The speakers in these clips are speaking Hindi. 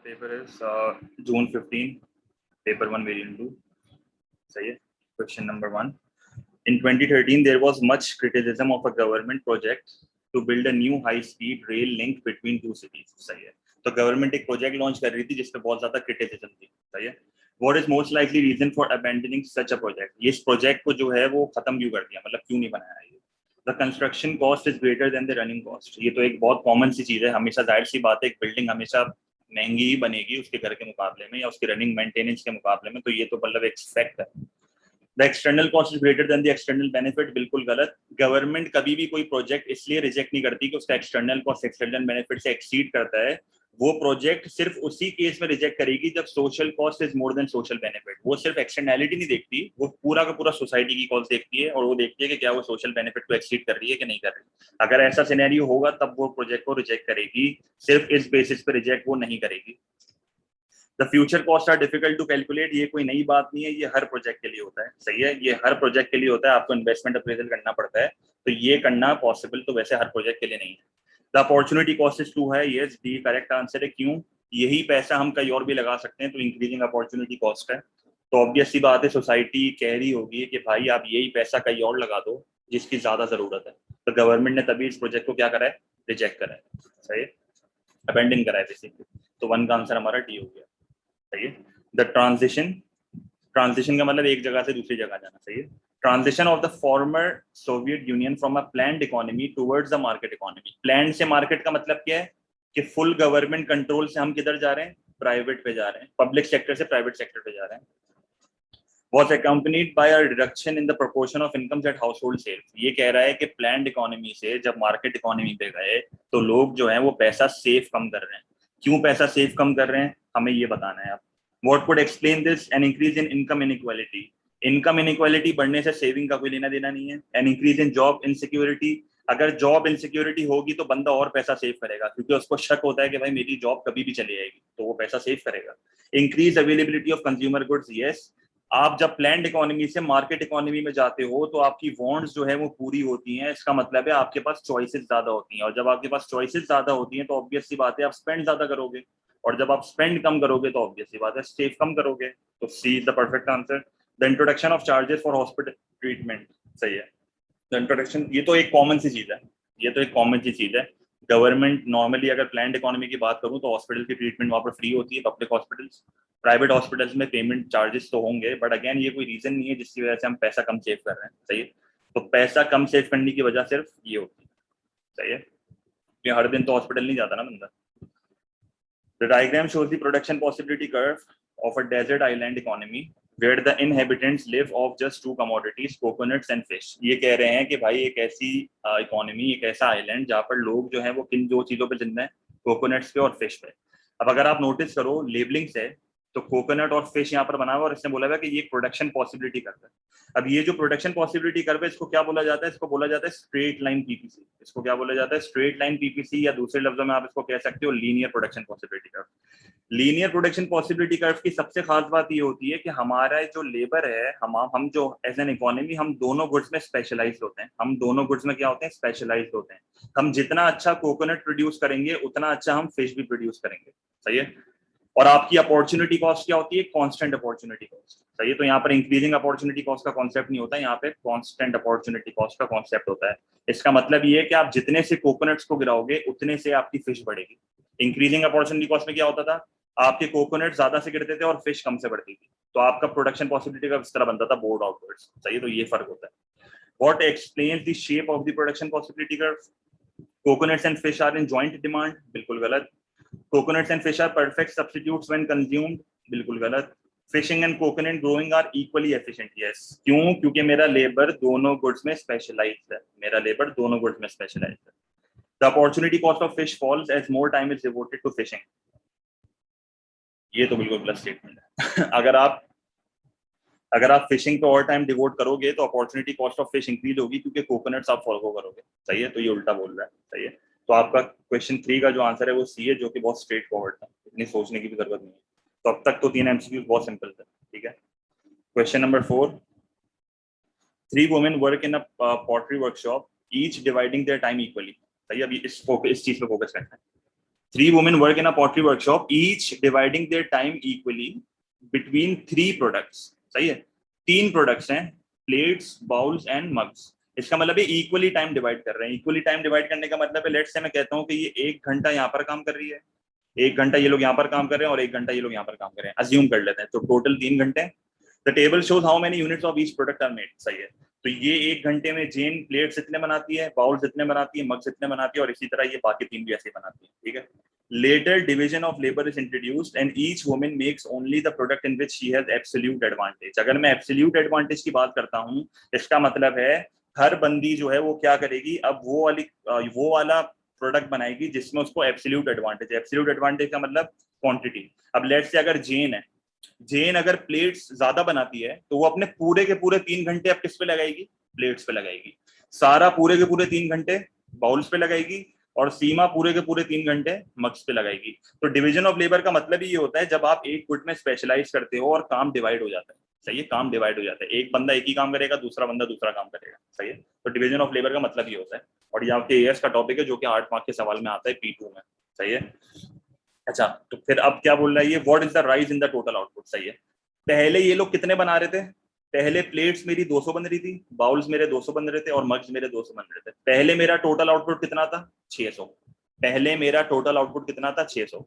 paper is June 15, paper 1 variant 2. सही है. Question number 1. In 2013, there was much criticism of a government project to build a new high-speed rail link between two cities. सही है. तो गवर्नमेंट एक प्रोजेक्ट लॉन्च कर रही थी जिसपे बहुत ज्यादा क्रिटिसिज्म थी. सही है. What is most likely reason for abandoning such a project? ये इस प्रोजेक्ट को जो है वो खत्म क्यों कर दिया, मतलब क्यों नहीं बनाया ये? The construction cost is greater than the running cost. ये तो एक बहुत कॉमन सी चीज है. हमेशा जाहिर सी बात है, एक बिल्डिंग हमेशा महंगी ही बनेगी उसके घर के मुकाबले में या उसके रनिंग मेंटेनेंस के मुकाबले में. तो ये तो मतलब एक फैक्ट है. The external cost is greater than the external benefit. बिल्कुल गलत. गवर्नमेंट कभी भी कोई प्रोजेक्ट इसलिए रिजेक्ट नहीं करती कि उसका एक्सटर्नल कॉस्ट एक्सटर्नल बेनिफिट से एक्सीड करता है. वो प्रोजेक्ट सिर्फ उसी केस में रिजेक्ट करेगी जब social cost is more than social benefit. वो सिर्फ एक्सटर्नैलिटी नहीं देखती, वो पूरा का पूरा सोसाइटी की कॉस्ट देखती है और वो देखती है कि क्या वो सोशल बेनिफिट को एक्सीड कर रही है कि नहीं कर रही. अगर ऐसा सिनेरियो होगा तब वो प्रोजेक्ट को रिजेक्ट करेगी. सिर्फ इस बेसिस पे रिजेक्ट वो नहीं करेगी. The future cost are difficult to calculate. ये कोई नई बात नहीं है, ये हर प्रोजेक्ट के लिए होता है. सही है, ये हर प्रोजेक्ट के लिए होता है. आपको इन्वेस्टमेंट अप्रेजल करना पड़ता है, तो ये करना पॉसिबल तो वैसे हर प्रोजेक्ट के लिए नहीं है. The opportunity cost is to है. यस, डी करेक्ट आंसर है. क्यों? यही पैसा हम कहीं और भी लगा सकते हैं, तो इंक्रीजिंग अपॉर्चुनिटी कॉस्ट है. तो ऑब्वियस सी बात है, सोसाइटी कह रही होगी कि भाई आप यही पैसा कहीं और लगा दो जिसकी ज्यादा जरूरत है. तो गवर्नमेंट ने तभी इस प्रोजेक्ट को क्या करा है, रिजेक्ट करा है. सही है, अबेंडन करा है बेसिकली. तो 1 का आंसर हमारा डी हो गया. सही है. द ट्रांजिशन का मतलब एक जगह से दूसरी जगह जाना. सही है. Transition of the former Soviet union from a planned economy towards the market economy. Planned से मार्केट का मतलब क्या है कि फुल गवर्नमेंट कंट्रोल से हम किधर जा रहे हैं, प्राइवेट पे जा रहे हैं. पब्लिक सेक्टर से प्राइवेट सेक्टर पे जा रहे हैं. was accompanied by a reduction in the proportion of incomes at household sales. ये कह रहा है कि प्लान्ड इकोनॉमी से जब मार्केट इकोनॉमी पे गए तो लोग जो हैं वो पैसा सेव कम कर रहे हैं. क्यों पैसा सेव कम कर रहे हैं, हमें ये बताना है. आप What could explain this? An increase in income inequality. Income inequality बढ़ने से सेविंग का कोई लेना देना नहीं है. एन इंक्रीज इन जॉब इनसिक्योरिटी. अगर जॉब इनसिक्योरिटी होगी तो बंदा और पैसा सेव करेगा, क्योंकि उसको शक होता है कि भाई मेरी जॉब कभी भी चली जाएगी, तो वो पैसा सेव करेगा. Increase availability of consumer goods. Yes, आप जब प्लान्ड इकोनॉमी से मार्केट इकोनॉमी में जाते हो तो आपकी वांट्स जो है वो पूरी होती हैं. इसका मतलब है आपके पास चॉइसेस ज्यादा होती हैं, और जब आपके पास चॉइसेस ज्यादा होती हैं तो ऑब्वियस सी बात है आप स्पेंड ज्यादा करोगे, और जब आप स्पेंड कम करोगे तो ऑब्वियस सी बात है सेव कम करोगे. तो C is the perfect answer. The introduction of charges for hospital treatment. सही है. द इंट्रोडक्शन, ये तो एक कॉमन सी चीज है, ये तो एक कॉमन सी चीज है. गवर्नमेंट नॉर्मली अगर प्लान्ड इकोनॉमी की बात करूं तो हॉस्पिटल की ट्रीटमेंट वहाँ पर फ्री होती है. पब्लिक हॉस्पिटल्स, प्राइवेट हॉस्पिटल्स में पेमेंट चार्जेस तो होंगे, बट अगेन ये कोई रीजन नहीं है जिसकी वजह से हम पैसा कम सेव कर रहे हैं. सही है. तो पैसा कम सेव करने की वजह सिर्फ ये होती है. सही है. ये हर दिन तो हॉस्पिटल नहीं जाता ना बंदा. The diagram shows the production possibility curve of a desert island economy where the inhabitants live off just two commodities, coconuts and fish. ये कह रहे हैं कि भाई एक ऐसी इकोनॉमी, एक ऐसा आइलैंड जहाँ पर लोग जो हैं वो किन दो चीजों पे जिंदा हैं, कोकोनट्स पे और फिश पे. अब अगर आप नोटिस करो लेबलिंग से, तो कोकोनट और फिश यहाँ पर बना हुआ और इसने बोला हुआ कि ये प्रोडक्शन पॉसिबिलिटी कर्व है. अब ये जो प्रोडक्शन पॉसिबिलिटी कर्व है इसको क्या बोला जाता है, इसको बोला जाता है स्ट्रेट लाइन पीपीसी. इसको क्या बोला जाता है, स्ट्रेट लाइन पीपीसी, या दूसरे लफ्जों में आप इसको कह सकते हो linear production possibility curve. Linear production possibility curve की सबसे खास बात ये होती है कि हमारा जो लेबर है, हम जो एज एन इकोनॉमी हम दोनों गुड्स में स्पेशलाइज्ड होते हैं. हम दोनों गुड्स में क्या होते हैं, स्पेशलाइज्ड होते हैं. हम जितना अच्छा कोकोनट प्रोड्यूस करेंगे उतना अच्छा हम फिश भी प्रोड्यूस करेंगे. सही है. और आपकी अपॉर्चुनिटी कॉस्ट क्या होती है, कांस्टेंट अपॉर्चुनिटी कॉस्ट. सही है. तो यहाँ पर इंक्रीजिंग अपॉर्चुनिटी कॉस्ट का कॉन्सेप्ट नहीं होता, यहाँ पे कांस्टेंट अपॉर्चुनिटी कॉस्ट का कॉन्सेप्ट होता है. इसका मतलब ये है कि आप जितने से कोकोनट्स को गिराओगे उतने से आपकी फिश बढ़ेगी. इंक्रीजिंग अपॉर्चुनिटी कॉस्ट में क्या होता था, आपके कोकोनट ज्यादा से गिरते थे और फिश कम से बढ़ती थी, तो आपका प्रोडक्शन पॉसिबिलिटी का इस तरह बनता था, बोर्ड आउटवर्ड्स. सही है. तो ये फर्क होता है. What explains the shape of the production possibility curve. Coconuts and fish are in joint demand. बिल्कुल गलत. Coconuts and fish are perfect substitutes when consumed. बिल्कुल गलत. Fishing and coconut growing are equally efficient. Yes. क्यों? क्योंकि मेरा लेबर दोनों गुड्स में स्पेशलाइज्ड है. मेरा लेबर दोनों गुड्स में स्पेशलाइज्ड है. The opportunity cost of fish falls as more time is devoted to fishing. ये तो बिल्कुल प्लस स्टेटमेंट है. अगर आप फिशिंग पे और टाइम डिवोट करोगे तो opportunity cost of fish increase होगी, क्योंकि कोकोनट्स आप फॉलो करोगे. सही है. तो ये उल्टा बोल रहा है. सही है. तो आपका क्वेश्चन 3 का जो आंसर है वो सी है, जो कि बहुत स्ट्रेट फॉरवर्ड था, इतनी सोचने की भी जरूरत नहीं है. तो अब तक तो 3 एमसीक्यूज बहुत सिंपल थे. ठीक है. Question number 4. 3 women work in a pottery workshop, each dividing their time equally. सही. अभी इस चीज पे फोकस करना है. 3 women work in a pottery workshop, each dividing their time equally between 3 products. सही है, 3 प्रोडक्ट्स हैं, प्लेट्स, बाउल्स एंड मग्स. इसका मतलब है इक्वली टाइम डिवाइड कर रहे हैं. इक्वली टाइम डिवाइड करने का मतलब है, लेट्स से मैं कहता हूं कि ये 1 घंटा यहाँ पर काम कर रही है, 1 घंटा ये लोग यहाँ पर काम कर रहे हैं और 1 घंटा ये लोग यहाँ पर काम कर रहे हैं, अज्यूम कर लेते हैं, तो टोटल 3 घंटे. The table shows how many units of each product are made. सही है, तो ये 1 घंटे में जेन प्लेट्स इतने बनाती है, बाउल्स इतने बनाती है, मग्स इतने बनाती है, और इसी तरह ये बाकी 3 भी ऐसे बनाती है. ठीक है. Later division of labor is introduced and each woman makes only the product in which she has absolute advantage. अगर मैं absolute advantage की बात करता हूँ, इसका मतलब है हर बंदी जो है वो क्या करेगी, अब वो वाला प्रोडक्ट बनाएगी जिसमें उसको एब्सोल्यूट एडवांटेज है. एब्सोल्यूट एडवांटेज का मतलब क्वांटिटी. अब लेट्स से अगर जेन है, जेन अगर प्लेट्स ज्यादा बनाती है तो वो अपने पूरे के पूरे 3 घंटे अब किस पे लगाएगी, प्लेट्स पे लगाएगी. सारा पूरे के पूरे 3 घंटे बाउल्स पे लगाएगी और सीमा पूरे के पूरे 3 घंटे मग्स पे लगाएगी. तो डिवीजन ऑफ लेबर का मतलब ही ये होता है जब आप एक गुड में स्पेशलाइज करते हो और काम डिवाइड हो जाता है. सही है, काम डिवाइड हो जाता है, एक बंदा एक ही काम करेगा, दूसरा बंदा दूसरा काम करेगा. सही है, तो डिवीजन ऑफ लेबर का मतलब ये होता है. और ये आपके एएस का टॉपिक है जो कि 8 मार्क के सवाल में आता है P2 में. सही है. अच्छा, तो फिर अब क्या बोल रहा है ये, what is the rise in the total output. सही है, पहले ये लोग कितने बना रहे थे, पहले प्लेट्स मेरी 200 बन रही थी, बाउल्स मेरे 200 बन रहे थे और मग्स मेरे 200 बन रहे थे. पहले मेरा टोटल आउटपुट कितना था, 600. पहले मेरा टोटल आउटपुट कितना था, 600.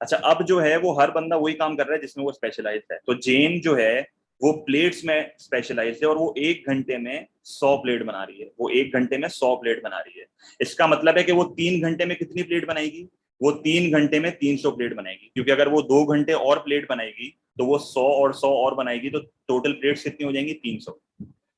अच्छा, अब जो है वो हर बंदा वही काम कर रहा है जिसमें वो स्पेशलाइज है. तो जेन जो है वो प्लेट्स में स्पेशलाइज है और वो 1 घंटे में 100 प्लेट बना रही है, वो 1 घंटे में 100 प्लेट बना रही है. इसका मतलब है कि वो 3 घंटे में कितनी प्लेट बनाएगी, वो 3 घंटे में 300 प्लेट बनाएगी, क्योंकि अगर वो 2 घंटे और प्लेट बनाएगी तो वो 100 और 100 और बनाएगी, तो टोटल प्लेट्स कितनी हो जाएंगी, 300.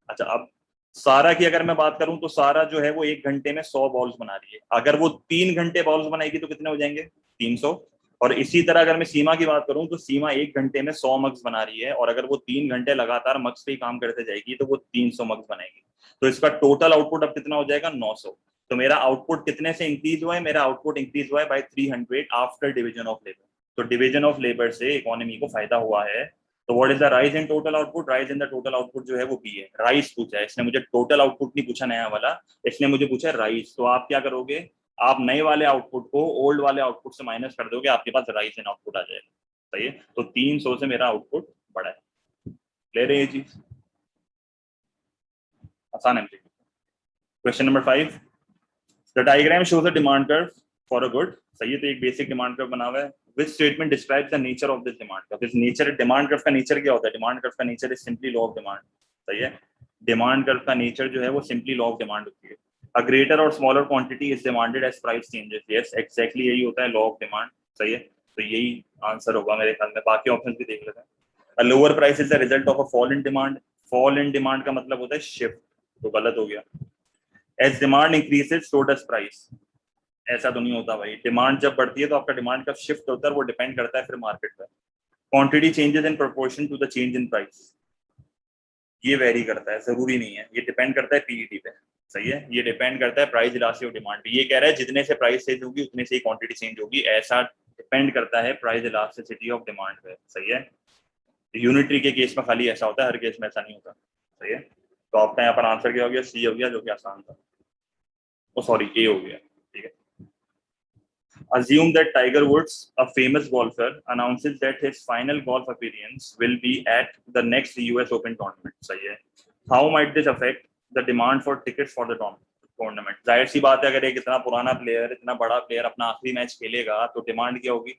अच्छा, अब सारा की अगर मैं बात करूं तो सारा जो है वो 1 घंटे में 100 बॉल्स बना रही है. अगर वो 3 घंटे बॉल्स बनाएगी तो कितने हो जाएंगे, 300. और इसी तरह अगर मैं सीमा की बात करूं तो सीमा 1 घंटे में 100 मग्स बना रही है और अगर वो 3 घंटे लगातार मग्स पे ही काम करते जाएगी तो वो 300 मग्स बनाएगी. तो इसका टोटल आउटपुट अब कितना हो जाएगा, 900. तो मेरा आउटपुट कितने से इंक्रीज हुआ है, मेरा आउटपुट इंक्रीज हुआ है by 300 after division of labour. तो डिवीजन ऑफ लेबर से इकोनॉमी को फायदा हुआ है. तो what is the rise in total output, rise in the total output जो है वो बी है. राइज पूछा है इसने मुझे, टोटल आउटपुट नहीं पूछा नया वाला, इसने मुझे पूछा राइज. तो आप क्या करोगे, आप नए वाले आउटपुट को ओल्ड वाले आउटपुट से माइनस कर दोगे, आपके पास राइज इन आउटपुट आ जाएगा. सही है, तो 300 से मेरा आउटपुट बढ़ा है. ले रहे ये चीज आसान है. Question number 5, the diagram shows a demand curve for a good. सही है, तो एक बेसिक डिमांड कर्व बना हुआ है. Which statement describes the nature of this demand curve? This nature, demand curve का nature क्या होता है, demand curve का nature is simply law of demand. सही है, demand curve का nature जो है वो simply law of demand होती है. A greater or smaller quantity is demanded as price changes. Yes, exactly यही होता है law of demand. सही है, तो यही आंसर होगा मेरे ख्याल में. बाकी ऑप्शन भी देख लेते हैं. A lower price is the result of a fall in demand. Fall in demand का मतलब होता है shift, तो गलत हो गया. As demand increases, so does price. ऐसा तो नहीं होता भाई, डिमांड जब बढ़ती है तो आपका डिमांड कब शिफ्ट होता है वो डिपेंड करता है फिर मार्केट पर. Quantity changes in proportion to the change in price, vary वेरी करता है, जरूरी नहीं है, ये डिपेंड करता है पीईटी पे. सही है, ये डिपेंड करता है प्राइस इलास्टिसिटी ऑफ डिमांड पे. ये कह रहा है जितने से प्राइस चेंज होगी उतने से ही क्वांटिटी चेंज होगी, ऐसा डिपेंड करता है प्राइस इलास्टिसिटी ऑफ डिमांड पे. सही है, यूनिटरी के केस में खाली ऐसा होता है, हर केस में ऐसा नहीं होता. सही है, तो आपका यहाँ पर आंसर क्या हो गया, सी हो गया, जो कि आसान था. ओ सॉरी, ए हो गया. ठीक है. Assume that Tiger Woods, a famous golfer, announces that his final golf appearance will be at the next US Open tournament. सही है. How might this affect the demand for tickets for the tournament? जाहिर सी बात है, अगर एक इतना पुराना प्लेयर, इतना बड़ा प्लेयर अपना आखिरी मैच खेलेगा तो डिमांड क्या होगी,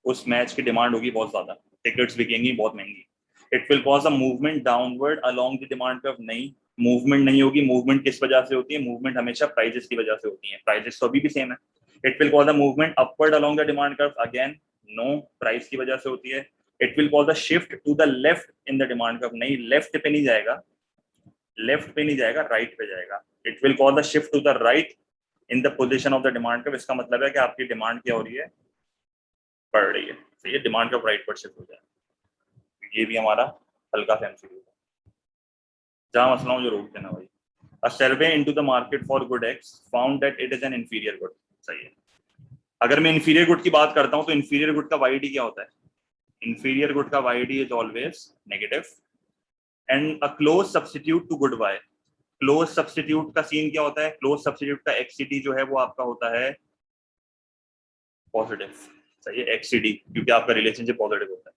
उस मैच की डिमांड होगी बहुत ज्यादा, टिकट्स बिकेंगी बहुत महंगी. It will cause a movement downward along the demand curve. नहीं, मूवमेंट नहीं होगी. मूवमेंट किस वजह से होती है, मूवमेंट हमेशा प्राइजेस की वजह से होती है, प्राइजेस तो अभी भी सेम है. It will cause a movement upward along the demand curve. Again, no, price की वजह से होती है. It will cause a shift to the left in the demand curve. नहीं, लेफ्ट पे नहीं जाएगा, लेफ्ट पे नहीं जाएगा, राइट पे जाएगा. It will cause a shift to the right in the position of the demand curve. इसका मतलब है कि आपकी डिमांड क्या हो रही है, बढ़ रही है. तो ये डिमांड कर्व राइट पर शिफ्ट हो जाए. ये भी हमारा हल्का सा एमसीक्यू है. जहां मसला हूं जो रोक देना भाई. A survey into the market for good X found that it is an inferior good. सही है. अगर मैं इंफीरियर गुड की बात करता हूं तो इंफीरियर गुड का वाईडी क्या होता है, इंफीरियर गुड का YD is always negative. And a close substitute to good Y, close substitute का सीन क्या होता है, क्लोज सब्स्टिट्यूट का एक्सिटी जो है वो आपका होता है पॉजिटिव, सही है, एक्ससीडी, क्योंकि आपका रिलेशनशिप पॉजिटिव होता है.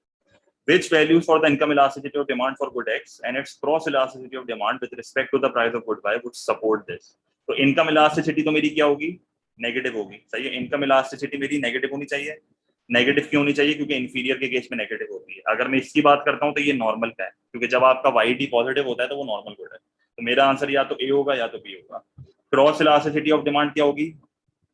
Which values for the income elasticity of demand for good X and its cross elasticity of demand with respect to the price of good Y would support this? तो इनकम इलास्टिसिटी तो मेरी क्या होगी, नेगेटिव होगी, सही है. इनकम इलास्टिसिटी मेरी नेगेटिव होनी चाहिए. नेगेटिव क्यों होनी चाहिए, क्योंकि इन्फीरियर के केस में नेगेटिव होती है. अगर मैं इसकी बात करता हूँ तो ये नॉर्मल का है, क्योंकि जब आपका वाई डी पॉजिटिव होता है तो वो नॉर्मल गुड है. तो मेरा आंसर या तो ए होगा या तो बी होगा. क्रॉस इलास्टिसिटी ऑफ डिमांड क्या होगी,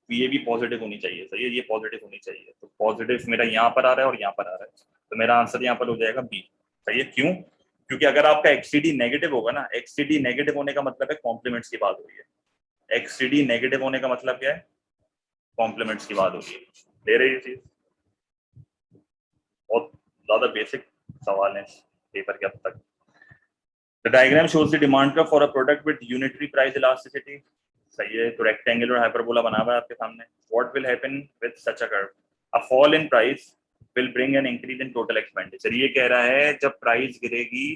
ये भी पॉजिटिव होनी चाहिए, सही है, ये पॉजिटिव होनी चाहिए. तो पॉजिटिव मेरा यहाँ पर आ रहा है और यहाँ पर आ रहा है, तो मेरा आंसर यहाँ पर हो जाएगा बी, सही है. क्यों, क्योंकि अगर आपका एक्ससीडी नेगेटिव होगा ना, एक्ससीडी नेगेटिव होने का मतलब है कॉम्प्लीमेंट्स की बात हो रही है. एक्ससीडी नेगेटिव होने का मतलब क्या है, कॉम्प्लीमेंट्स की बात हो रही है. ले रही है चीज, बहुत ज्यादा बेसिक सवाल है पेपर के अब तक. The diagram shows the demand curve for a product with unitary price elasticity. सही है, तो रेक्टेंगुलर हाइपरबोला बना हुआ है आपके सामने. What will happen with such a curve? A fall in price will bring an increase in total expenditure. ये कह रहा है जब प्राइस गिरेगी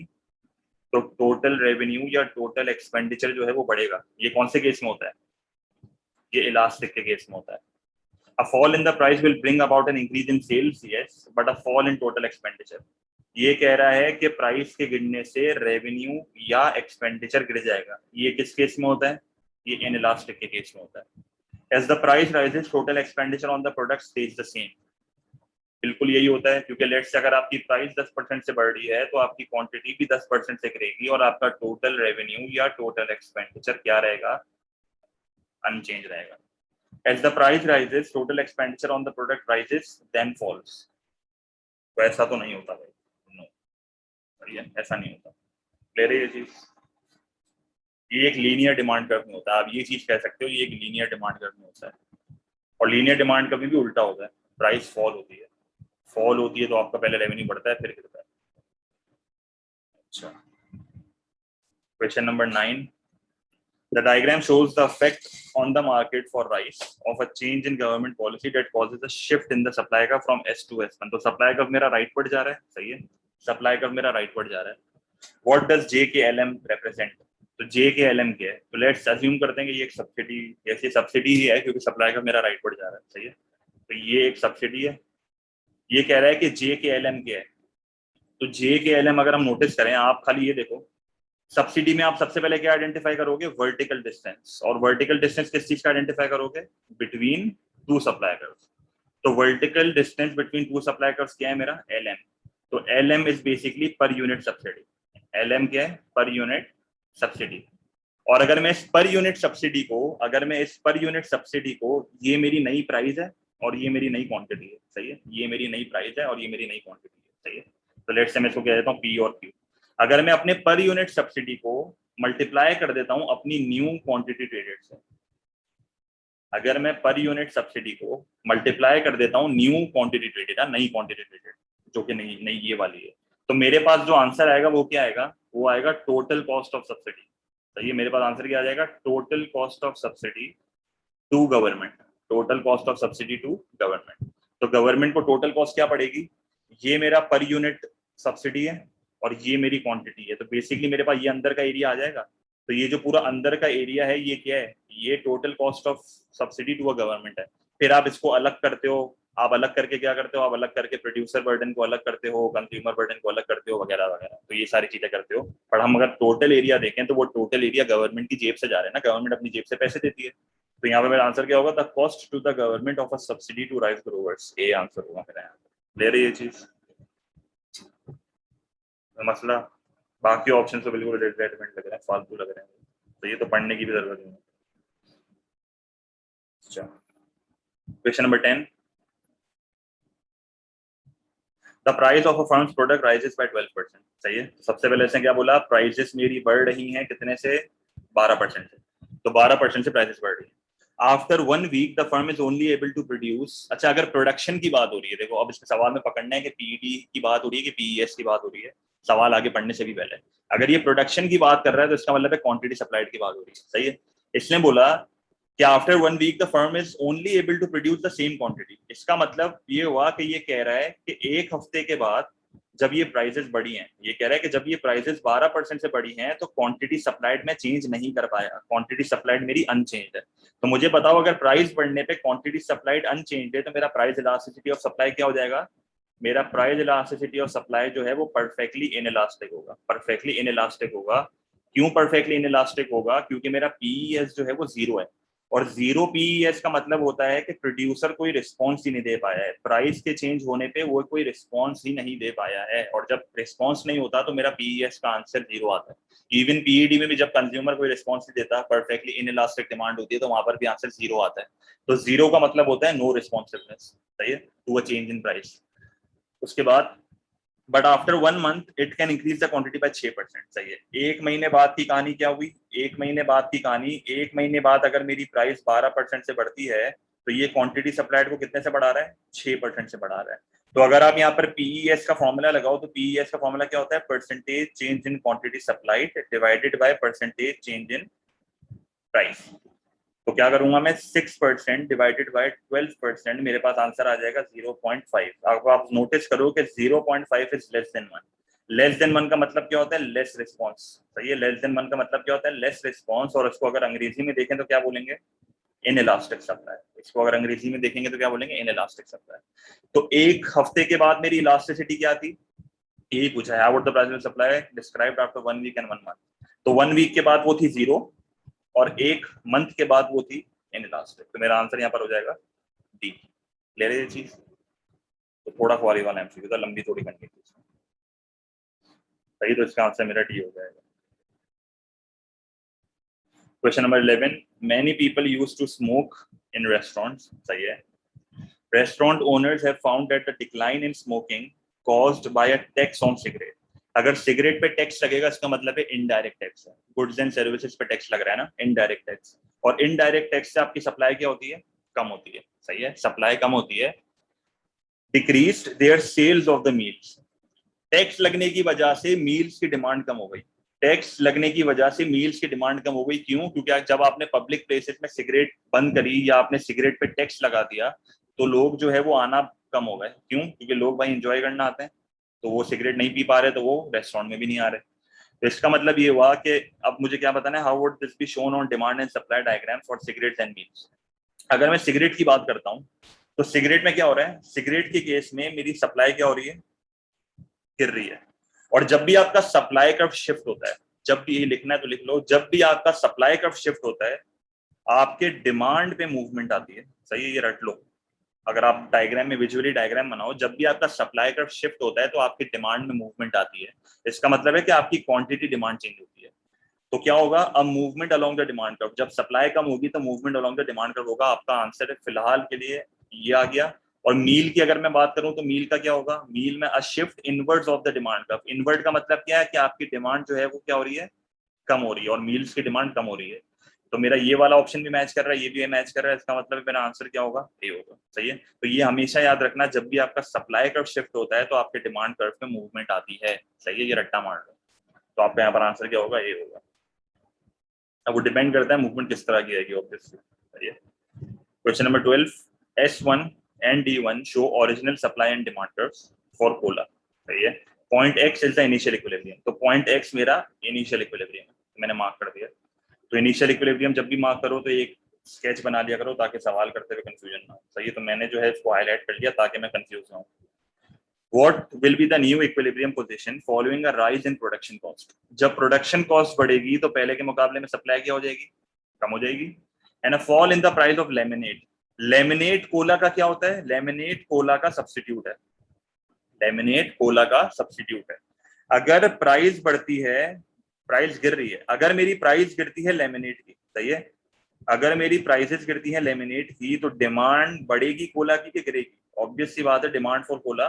तो टोटल रेवेन्यू या टोटल एक्सपेंडिचर जो है वो बढ़ेगा. ये कौन से केस में होता है, ये इलास्टिक के केस में होता है. A fall in the price will bring about an increase in sales, yes, but a fall in total expenditure. ये कह रहा है कि प्राइस के गिरने से रेवेन्यू या एक्सपेंडिचर गिर जाएगा. ये किस केस में होता है, ये इनइलास्टिक के केस में होता है. As the price rises, total expenditure on the product stays the same. बिल्कुल यही होता है, क्योंकि लेट्स से अगर आपकी प्राइस 10% से बढ़ रही है तो आपकी क्वांटिटी भी 10% से गिरेगी और आपका टोटल रेवेन्यू या टोटल एक्सपेंडिचर क्या रहेगा, अनचेंज रहेगा. As the price rises, total expenditure on the product rises, then falls. तो ऐसा तो नहीं होता भाई, नो, ऐसा नहीं होता. ले रही है चीज, ये एक लीनियर डिमांड कर्व में होता है. आप ये चीज कह सकते हो, ये एक लीनियर डिमांड कर्व में होता है. और लीनियर डिमांड कभी भी उल्टा होता है, प्राइस फॉल होती है, फॉल होती है तो आपका पहले रेवेन्यू बढ़ता है फिर गिरता है. अच्छा, question number 9. The diagram shows the effect on the market for rice of a change in government policy that causes a shift in the supply curve from S to S1. तो supply curve मेरा राइट वर्ड जा रहा है, सही है, supply curve मेरा राइट वर्ड जा रहा है. What does JKLM represent? तो JKLM क्या है, तो लेट्स अज्यूम करते हैं कि ये एक सब्सिडी, ऐसी सब्सिडी ही है क्योंकि सप्लाई कर्व मेरा राइट वर्ड जा रहा है, सही है. तो ये एक सब्सिडी है. ये कह रहा है कि JKLM क्या है. तो JKLM अगर हम नोटिस करें, आप खाली ये देखो, सब्सिडी में आप सबसे पहले क्या आइडेंटिफाई करोगे, वर्टिकल डिस्टेंस. और वर्टिकल डिस्टेंस किस चीज का आइडेंटिफाई करोगे, बिटवीन टू सप्लाई कर्व्स. तो vertical distance between two supply curves क्या है मेरा, LM. तो LM is basically per unit subsidy. LM क्या है, पर यूनिट सब्सिडी. और अगर मैं इस पर यूनिट सब्सिडी को, ये मेरी नई प्राइस है और ये मेरी नई क्वांटिटी है, सही है, ये मेरी नई प्राइस है और ये मेरी नई क्वांटिटी है, सही है. तो लेट्स से मैं इसको कह देता हूँ P और Q. अगर मैं अपने पर यूनिट सब्सिडी को मल्टीप्लाई कर देता हूं अपनी न्यू क्वांटिटी ट्रेडेड से, अगर मैं पर यूनिट सब्सिडी को मल्टीप्लाई कर देता हूं न्यू क्वांटिटी ट्रेडेड, नई क्वांटिटी ट्रेडेड, जो कि नई ये वाली है, तो मेरे पास जो आंसर आएगा वो क्या आएगा, वो आएगा टोटल कॉस्ट ऑफ सब्सिडी. सही है, मेरे पास आंसर क्या आ जाएगा, total cost of subsidy to government. Total cost of subsidy to government. तो गवर्नमेंट को टोटल कॉस्ट क्या पड़ेगी, ये मेरा पर यूनिट सब्सिडी है और ये मेरी क्वांटिटी है. तो बेसिकली मेरे पास ये अंदर का एरिया आ जाएगा. तो ये जो पूरा अंदर का एरिया है ये क्या है, ये total cost of subsidy to a government है. फिर आप इसको अलग करते हो, आप अलग करके क्या करते हो, आप अलग करके प्रोड्यूसर बर्डन को अलग करते हो, कंज्यूमर बर्डन को अलग करते हो, वगैरह वगैरह. तो ये सारी चीजें करते हो. पर हम अगर टोटल एरिया देखें तो वो टोटल एरिया गवर्नमेंट की जेब से जा रहा है ना, गवर्नमेंट अपनी जेब से पैसे देती है. तो यहाँ पे मेरा आंसर क्या होगा, the cost to the government of a subsidy to rice growers. A answer होगा मेरा यहाँ. ले रही है चीज मसला. बाकी ऑप्शन तो बिल्कुल रेलिवेंट लग रहे हैं, फालतू लग रहे हैं, तो ये तो पढ़ने की भी जरूरत नहीं है. अच्छा, question number 10. The price of a firms product rises by 12%. सही है, तो सबसे पहले इसने क्या बोला, प्राइसेस मेरी बढ़ रही हैं कितने से, 12% से. तो 12% से प्राइसेस बढ़ रही है. After 1 week the firm is only able to produce. अच्छा, अगर प्रोडक्शन की बात हो रही है, देखो अब इसमें सवाल में पकड़ना है कि पीईडी की बात हो रही है कि पीईएस की बात हो रही है. सवाल आगे पढ़ने से भी पहले, अगर ये प्रोडक्शन की बात कर रहा है तो इसका मतलब है क्वांटिटी सप्लाइड की बात हो रही है. सही है, इसने बोला कि after 1 week the firm is only able to produce the same quantity. इसका मतलब ये हुआ कि ये कह रहा है कि एक हफ्ते के बाद जब ये प्राइसेस बढ़ी हैं, ये कह रहा है कि जब ये प्राइसेस 12% से बढ़ी हैं तो क्वांटिटी सप्लाइड में चेंज नहीं कर पाया, क्वांटिटी सप्लाइड मेरी अनचेंज है। तो मुझे बताओ अगर प्राइस बढ़ने पे क्वांटिटी सप्लाइड अनचेंज है तो मेरा प्राइस इलास्टिसिटी ऑफ सप्लाई क्या हो जाएगा? मेरा प्राइस इलास्टिसिटी ऑफ सप्लाई जो है वो परफेक्टली इनइलास्टिक होगा, परफेक्टली इनइलास्टिक होगा। क्यों परफेक्टली इनइलास्टिक होगा? क्योंकि मेरा पीईएस जो है वो जीरो है, और जीरो पीईएस का मतलब होता है कि प्रोड्यूसर कोई रिस्पॉन्स ही नहीं दे पाया है, प्राइस के चेंज होने पे वो कोई रिस्पॉन्स ही नहीं दे पाया है, और जब रिस्पॉन्स नहीं होता तो मेरा पीईएस का आंसर जीरो आता है। इवन पीईडी में भी जब कंज्यूमर कोई रिस्पॉन्स नहीं देता, परफेक्टली इनइलास्टिक डिमांड होती है, तो वहां पर भी आंसर जीरो आता है। तो जीरो का मतलब होता है नो रिस्पॉन्सिवनेस, सही है, to a change in price. उसके बाद but after 1 month it can increase the quantity by 6%, सही है। एक महीने बाद की कहानी क्या हुई? एक महीने बाद की कहानी, एक महीने बाद अगर मेरी प्राइस 12% से बढ़ती है तो ये क्वांटिटी सप्लाइड को कितने से बढ़ा रहा है? 6% से बढ़ा रहा है। तो अगर आप यहाँ पर पीईएस का फॉर्मूला लगाओ तो पीईएस का फॉर्मूला क्या होता है? Percentage change in quantity supplied divided by percentage change in price. तो क्या करूंगा मैं? 6% डिवाइडेड बाय 12%, मेरे पास आंसर आ जाएगा 0.5। अब आप नोटिस करो कि 0.5 is less than 1। Less than 1 का मतलब क्या होता है? लेस रिस्पॉन्स, सही है। लेस देन 1 का मतलब क्या होता है? Less response. और इसको अगर अंग्रेजी में देखें तो क्या बोलेंगे? In elastic supply. इसको अगर अंग्रेजी में देखेंगे तो क्या बोलेंगे? In elastic supply. तो एक हफ्ते के बाद मेरी इलास्टिसिटी क्या थी? यही पूछा है, how would the price of supply described after 1 week and 1 month. तो 1 वीक के बाद वो थी जीरो, और एक मंथ के बाद वो थी इनइलास्टिक। तो मेरा आंसर यहाँ पर हो जाएगा डी। क्लियर है ये चीज? तो थोड़ा क्वारी वाला एमसीक्यू था, लंबी थोड़ी करनी थी, सही। तो इसका आंसर मेरा डी हो जाएगा। Question number 11, many people use to smoke in restaurants, सही है। Restaurant owners have found that the decline in smoking caused by a tax on cigarette. अगर सिगरेट पे टैक्स लगेगा इसका मतलब है इनडायरेक्ट टैक्स है। गुड्स एंड सर्विसेज पे टैक्स लग रहा है ना, इनडायरेक्ट टैक्स। और इनडायरेक्ट टैक्स से आपकी सप्लाई क्या होती है? कम होती है, सही है, सप्लाई कम होती है। Decreased their sales of the meals. Tax लगने की वजह से मील्स की डिमांड कम हो गई। टैक्स लगने की वजह से मील्स की डिमांड कम हो गई। क्यों? क्योंकि जब आपने पब्लिक प्लेसेस में सिगरेट बंद करी या आपने सिगरेट पे टैक्स लगा दिया तो लोग जो है वो आना कम हो गए। क्यों? क्योंकि लोग भाई एंजॉय करना आते हैं, तो वो सिगरेट नहीं पी पा रहे तो वो रेस्टोरेंट में भी नहीं आ रहे। तो इसका मतलब ये हुआ कि अब मुझे क्या बताना है, how would this be shown on demand and supply diagram for cigarettes and meals. अगर मैं सिगरेट की बात करता हूँ तो सिगरेट में क्या हो रहा है? सिगरेट के केस में मेरी सप्लाई क्या हो रही है? गिर रही है। और जब भी आपका सप्लाई कर्व शिफ्ट होता है, जब भी, ये लिखना है तो लिख लो, जब भी आपका सप्लाई कर्व शिफ्ट होता है आपके डिमांड पे मूवमेंट आती है, सही है, ये रट लो। अगर आप डायग्राम में विजुअली डायग्राम बनाओ, जब भी आपका सप्लाई कर्व शिफ्ट होता है तो आपकी डिमांड में मूवमेंट आती है। इसका मतलब है कि आपकी क्वांटिटी डिमांड चेंज होती है। तो क्या होगा? अब movement along the demand curve, जब सप्लाई कम होगी तो movement along the demand curve होगा। आपका आंसर है फिलहाल के लिए ये आ गया। और मील की अगर मैं बात करूं तो मील का क्या होगा? मील में अ shift inwards of the demand curve. Inward का मतलब क्या है? कि आपकी डिमांड जो है वो क्या हो रही है? कम हो रही है, और मील्स की डिमांड कम हो रही है। तो मेरा ये वाला ऑप्शन भी मैच कर रहा है, ये भी मैच कर रहा है, इसका मतलब मेरा आंसर क्या होगा? ए होगा, सही है। तो ये हमेशा याद रखना, जब भी आपका सप्लाई कर्व शिफ्ट होता है तो आपके डिमांड कर्व में मूवमेंट आती है, सही है, ये रट्टा मार लो। तो आपका यहाँ पर आंसर क्या होगा? ए होगा। अब वो डिपेंड करता है मूवमेंट किस तरह की आएगी, ऑब्वियसली, सही है। Question number 12, S1 and D1 show original supply and demand curves for cola, सही है। Point x is the initial equilibrium. तो पॉइंट x मेरा इनिशियल इक्विलिब्रियम है, तो मैंने मार्क कर दिया। तो इनिशियल इक्विलिब्रियम जब भी मार्क करो तो एक स्केच बना लिया करो ताकि सवाल करते हुए कंफ्यूजन ना हो, सही है। तो मैंने जो है इसको हाईलाइट कर लिया ताकि मैं कंफ्यूज ना हूँ। What will be the new equilibrium position following a rise in production cost? जब प्रोडक्शन कॉस्ट बढ़ेगी तो पहले के मुकाबले में सप्लाई क्या हो जाएगी? कम हो जाएगी। And a fall in the price of laminate. Laminate Cola का क्या होता है? लेमिनेट कोला का सब्स्टिट्यूट है। लेमिनेट कोला का सब्स्टिट्यूट है। अगर प्राइस बढ़ती है, प्राइस गिर रही है, अगर मेरी प्राइस गिरती है लेमिनेट की, सही है, अगर मेरी प्राइसेस गिरती हैं लेमिनेट की तो डिमांड बढ़ेगी कोला की कि गिरेगी? ऑब्वियस सी बात है, डिमांड फॉर कोला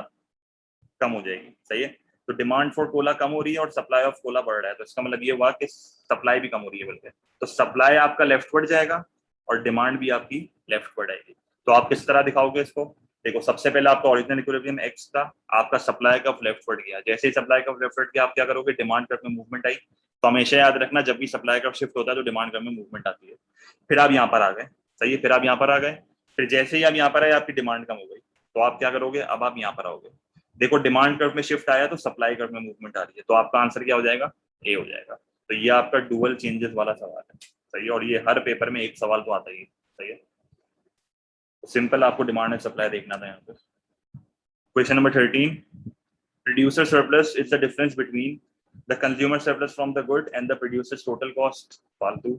कम हो जाएगी, सही है। तो डिमांड फॉर कोला कम हो रही है और सप्लाई ऑफ कोला बढ़ रहा है, तो इसका मतलब ये हुआ कि सप्लाई भी कम हो रही है बल्कि। तो सप्लाई आपका लेफ्टवर्ड जाएगा और डिमांड भी आपकी लेफ्टवर्ड आएगी। तो आप किस तरह दिखाओगे इसको? देखो, सबसे पहले आपका ओरिजिनल इक्विलिब्रियम एक्स था, आपका सप्लाई का लेफ्टवर्ड गया। जैसे ही सप्लाई का लेफ्टवर्ड गया आप क्या करोगे? डिमांड कर्व में मूवमेंट आई। तो हमेशा याद रखना, जब भी सप्लाई कर्व शिफ्ट होता है तो डिमांड कर्व में मूवमेंट आती है। फिर आप यहाँ पर आ गए, सही है, फिर आप यहाँ पर आ गए। फिर जैसे ही आप यहाँ पर आए आपकी डिमांड कम हो गई, तो आप क्या करोगे? अब आप यहाँ पर आओगे। देखो डिमांड कर्व में शिफ्ट आया तो सप्लाई कर्व में मूवमेंट आ रही है, तो आपका आंसर क्या हो जाएगा, ए हो जाएगा। तो ये आपका डुअल चेंजेस वाला सवाल है, सही है। और ये हर पेपर में एक सवाल तो आता ही है, सही है। तो सिंपल आपको डिमांड एंड सप्लाई देखना था यहाँ पे। Question number 13, producer surplus is the difference between the consumer surplus from the good and the producer's total cost. Faltu.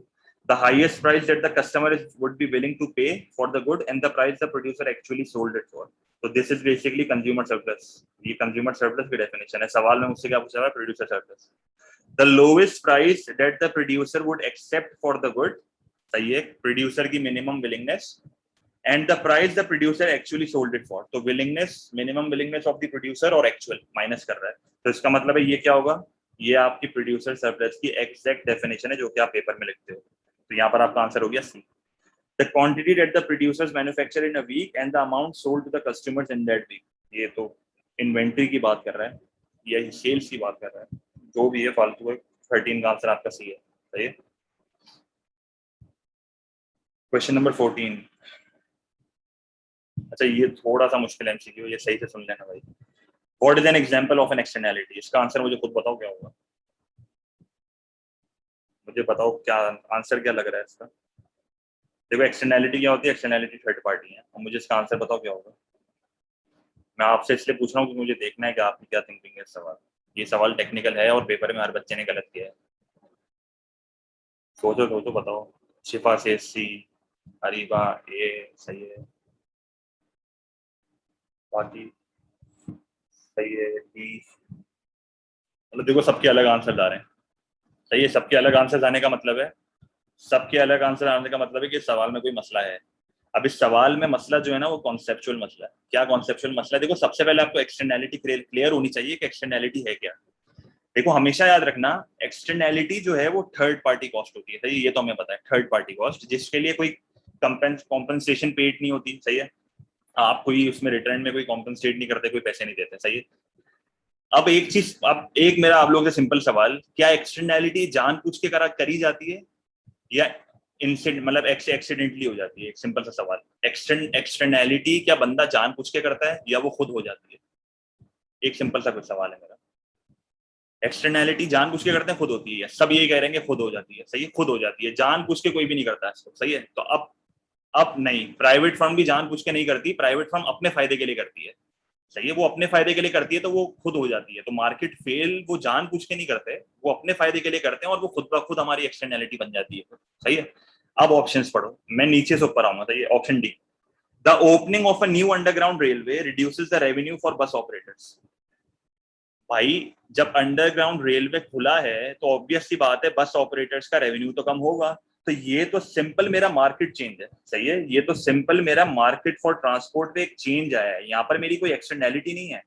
The highest price that the customer would be willing to pay for the good and the price the producer actually sold it for. So this is basically consumer surplus. ये consumer surplus की definition है। सवाल में मुझसे क्या पूछा है, producer surplus. The lowest price that the producer would accept for the good, सही है, producer की minimum willingness, and the price the producer actually sold it for. तो willingness, minimum willingness of the producer और actual माइनस कर रहा है, तो इसका मतलब है ये क्या होगा, ये आपकी प्रोड्यूसर सरप्लस की एग्जैक्ट डेफिनेशन है जो कि आप पेपर में लिखते हो। तो यहाँ पर आपका आंसर हो गया सी। The quantity that the producers manufacture in a week and the amount sold to the customers in that week. ये तो इन्वेंट्री की बात कर रहा है, ये सेल्स की बात कर रहा है, जो भी है फालतू है। 13 का आंसर आपका सी है, सही है। क्वेश्चन नंबर 14, अच्छा ये थोड़ा सा मुश्किल एमसीक्यू, ये सही से सुन लेना भाई। What is an example of an externality? इसका आंसर मुझे खुद बताओ क्या होगा, मुझे बताओ क्या आंसर क्या लग रहा है इसका। देखो एक्सटर्नैलिटी क्या होती है, एक्सटर्नैलिटी थर्ड पार्टी है, और मुझे इसका आंसर बताओ क्या होगा। मैं आपसे इसलिए पूछ रहा हूँ कि मुझे देखना है कि आपकी क्या थिंकिंग है इस सवाल। ये सवाल टेक्निकल है और पेपर में हर बच्चे ने गलत किया है। सोचो सोचो बताओ। शिफा से सी, अरीबा ए, सही है, बाकी सही है डी। मतलब देखो सबके अलग आंसर आ रहे हैं, सही है। सबके अलग आंसर आने का मतलब है, सबके अलग आंसर आने का मतलब है कि सवाल में कोई मसला है। अब इस सवाल में मसला जो है ना वो कॉन्सेप्चुअल मसला है। क्या कॉन्सेप्चुअल मसला है? देखो सबसे पहले आपको एक्सटर्नैलिटी क्लियर होनी चाहिए कि एक्सटर्नैलिटी है क्या। देखो हमेशा याद रखना, एक्सटर्नैलिटी जो है वो थर्ड पार्टी कॉस्ट होती है, सही है, ये तो हमें पता है। थर्ड पार्टी कॉस्ट जिसके लिए कोई कॉम्पनसेशन पेड नहीं होती, सही है। आप कोई उसमें रिटर्न में कोई कॉम्पनसेट नहीं करते, कोई पैसे नहीं देते, सही है। अब एक चीज, अब एक मेरा आप लोगों से सिंपल सवाल, क्या एक्सटर्नैलिटी जानबूझ के करी जाती है या इंसिडेंट मतलब एक्सीडेंटली हो जाती है? एक सिंपल सा सवाल, एक्सटर्नैलिटी क्या बंदा जानबूझ के करता है या वो खुद हो जाती है? एक सिंपल सा कुछ सवाल है मेरा। एक्सटर्नैलिटी जानबूझ के करते हैं, खुद होती है? सब यही कह रहे हैं खुद हो जाती है, सही है, खुद हो जाती है, जानबूझ के कोई भी नहीं करता इसको, सही है। तो अब नहीं, प्राइवेट फर्म भी जानबूझ के नहीं करती, प्राइवेट फर्म अपने फायदे के लिए करती है, सही है। वो अपने फायदे के लिए करती है तो वो खुद हो जाती है। तो मार्केट फेल वो जानबूझ के नहीं करते, वो अपने फायदे के लिए करते हैं और वो खुद ब खुद हमारी एक्सटर्नैलिटी बन जाती है, सही है। अब ऑप्शंस पढ़ो, मैं नीचे से ऊपर आऊंगा, सही है। Option D, the opening of a new underground railway reduces the revenue for bus operators. भाई जब अंडरग्राउंड रेलवे खुला है तो ऑब्वियस सी बात है बस ऑपरेटर्स का रेवेन्यू तो कम होगा। तो ये तो सिंपल मेरा मार्केट चेंज है, सही है। ये तो सिंपल मेरा मार्केट फॉर ट्रांसपोर्ट पे एक चेंज आया है, यहाँ पर मेरी कोई एक्सटर्नैलिटी नहीं है।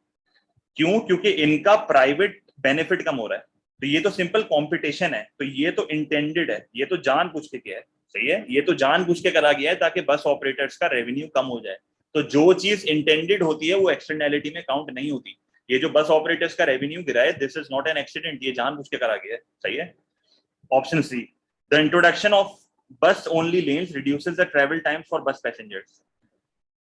क्यों? क्योंकि इनका प्राइवेट बेनिफिट कम हो रहा है। तो ये तो सिंपल कंपटीशन है, तो ये तो इंटेंडेड है, ये तो जानबूझ के किया है, सही है। ये तो जानबूझ के करा गया है ताकि बस ऑपरेटर्स का रेवेन्यू कम हो जाए। तो जो चीज इंटेंडेड होती है वो एक्सटर्नैलिटी में काउंट नहीं होती। ये जो बस ऑपरेटर्स का रेवेन्यू गिरा है, this is not an accident, ये जानबूझ के करा गया है, सही है। Option C, the introduction of bus only lanes reduces the travel time for bus passengers.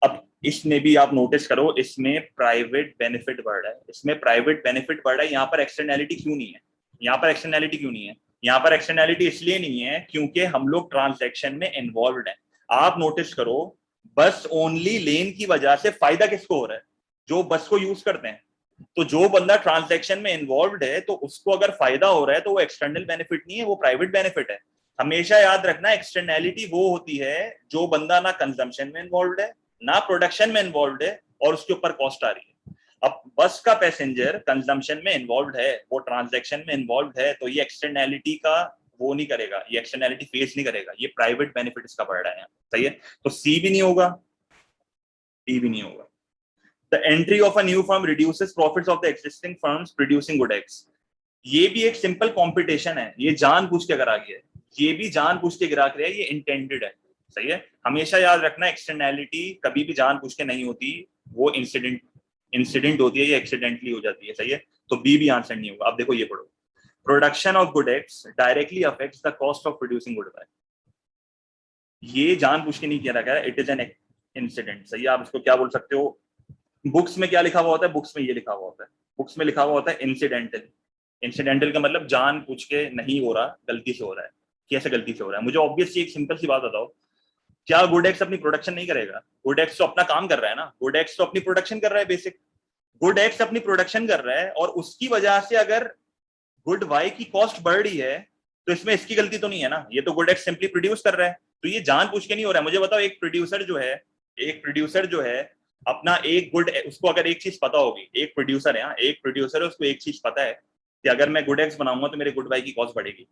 अब इसमें भी आप नोटिस करो, इसमें प्राइवेट बेनिफिट बढ़ रहा है, इसमें प्राइवेट बेनिफिट बढ़ रहा है। यहाँ पर एक्सटर्नैलिटी क्यों नहीं है? यहाँ पर एक्सटर्नैलिटी क्यों नहीं है? यहाँ पर एक्सटर्नैलिटी इसलिए नहीं है क्योंकि हम लोग ट्रांजैक्शन में इन्वॉल्व हैं। आप नोटिस करो, बस ओनली लेन की वजह से फायदा किसको हो रहा है? जो बस को यूज करते हैं। तो जो बंदा ट्रांजैक्शन में इन्वॉल्व है तो उसको अगर फायदा हो रहा है तो वो एक्सटर्नल बेनिफिट नहीं है, वो प्राइवेट बेनिफिट है। हमेशा याद रखना, एक्सटर्नैलिटी वो होती है जो बंदा ना कंजम्पशन में इन्वॉल्व है ना प्रोडक्शन में इन्वॉल्व है और उसके ऊपर कॉस्ट आ रही है। अब बस का पैसेंजर कंजम्पशन में इन्वॉल्व है, वो ट्रांजैक्शन में इन्वॉल्व है, तो ये एक्सटर्नैलिटी का वो नहीं करेगा, ये एक्सटर्नैलिटी फेस नहीं करेगा, ये प्राइवेट बेनिफिट इसका बढ़ रहा है, सही है। तो सी भी नहीं होगा, डी भी नहीं होगा। The entry of a new firm reduces profits of the existing firms producing good eggs. ये भी एक सिंपल कंपटीशन है, ये जानबूझ के करा गया है, ये भी जानबूझ के गिरा गया है, ये इंटेंडेड है, सही है। हमेशा याद रखना, एक्सटर्नैलिटी कभी भी जानबूझ के नहीं होती, वो इंसिडेंट होती है, ये एक्सीडेंटली हो जाती है, सही है। तो बी भी आंसर नहीं होगा। अब देखो ये पढ़ो, production of good eggs directly affects the cost of producing good egg. ये जानबूझ के नहीं किया गया, इट इज एन इंसिडेंट, सही है। आप इसको क्या बोल सकते हो? बुक्स में क्या लिखा हुआ होता है, बुक्स में ये लिखा हुआ होता है, बुक्स में लिखा हुआ होता है इंसिडेंटल। इंसिडेंटल का मतलब जान पूछ के नहीं हो रहा, गलती से हो रहा है। कैसे गलती से हो रहा है? मुझे ऑब्वियसली एक सिंपल सी बात बताओ, क्या गुड अपनी प्रोडक्शन नहीं करेगा? गुड तो अपना काम कर रहा है ना, गुड तो अपनी प्रोडक्शन कर रहा है बेसिक। गुड अपनी प्रोडक्शन कर रहा है और उसकी वजह से अगर गुड वाई की कॉस्ट बढ़ रही है तो इसमें इसकी गलती तो नहीं है ना, ये तो गुड सिंपली प्रोड्यूस कर रहा है। तो ये जान पूछ के नहीं हो रहा है। मुझे बताओ, एक प्रोड्यूसर जो है, एक प्रोड्यूसर जो है अपना एक गुड, उसको अगर एक चीज पता होगी, एक प्रोड्यूसर है, एक प्रोड्यूसर है, उसको एक चीज पता है कि अगर मैं गुड बनाऊंगा तो मेरे गुड वाई की कॉस्ट बढ़ेगी।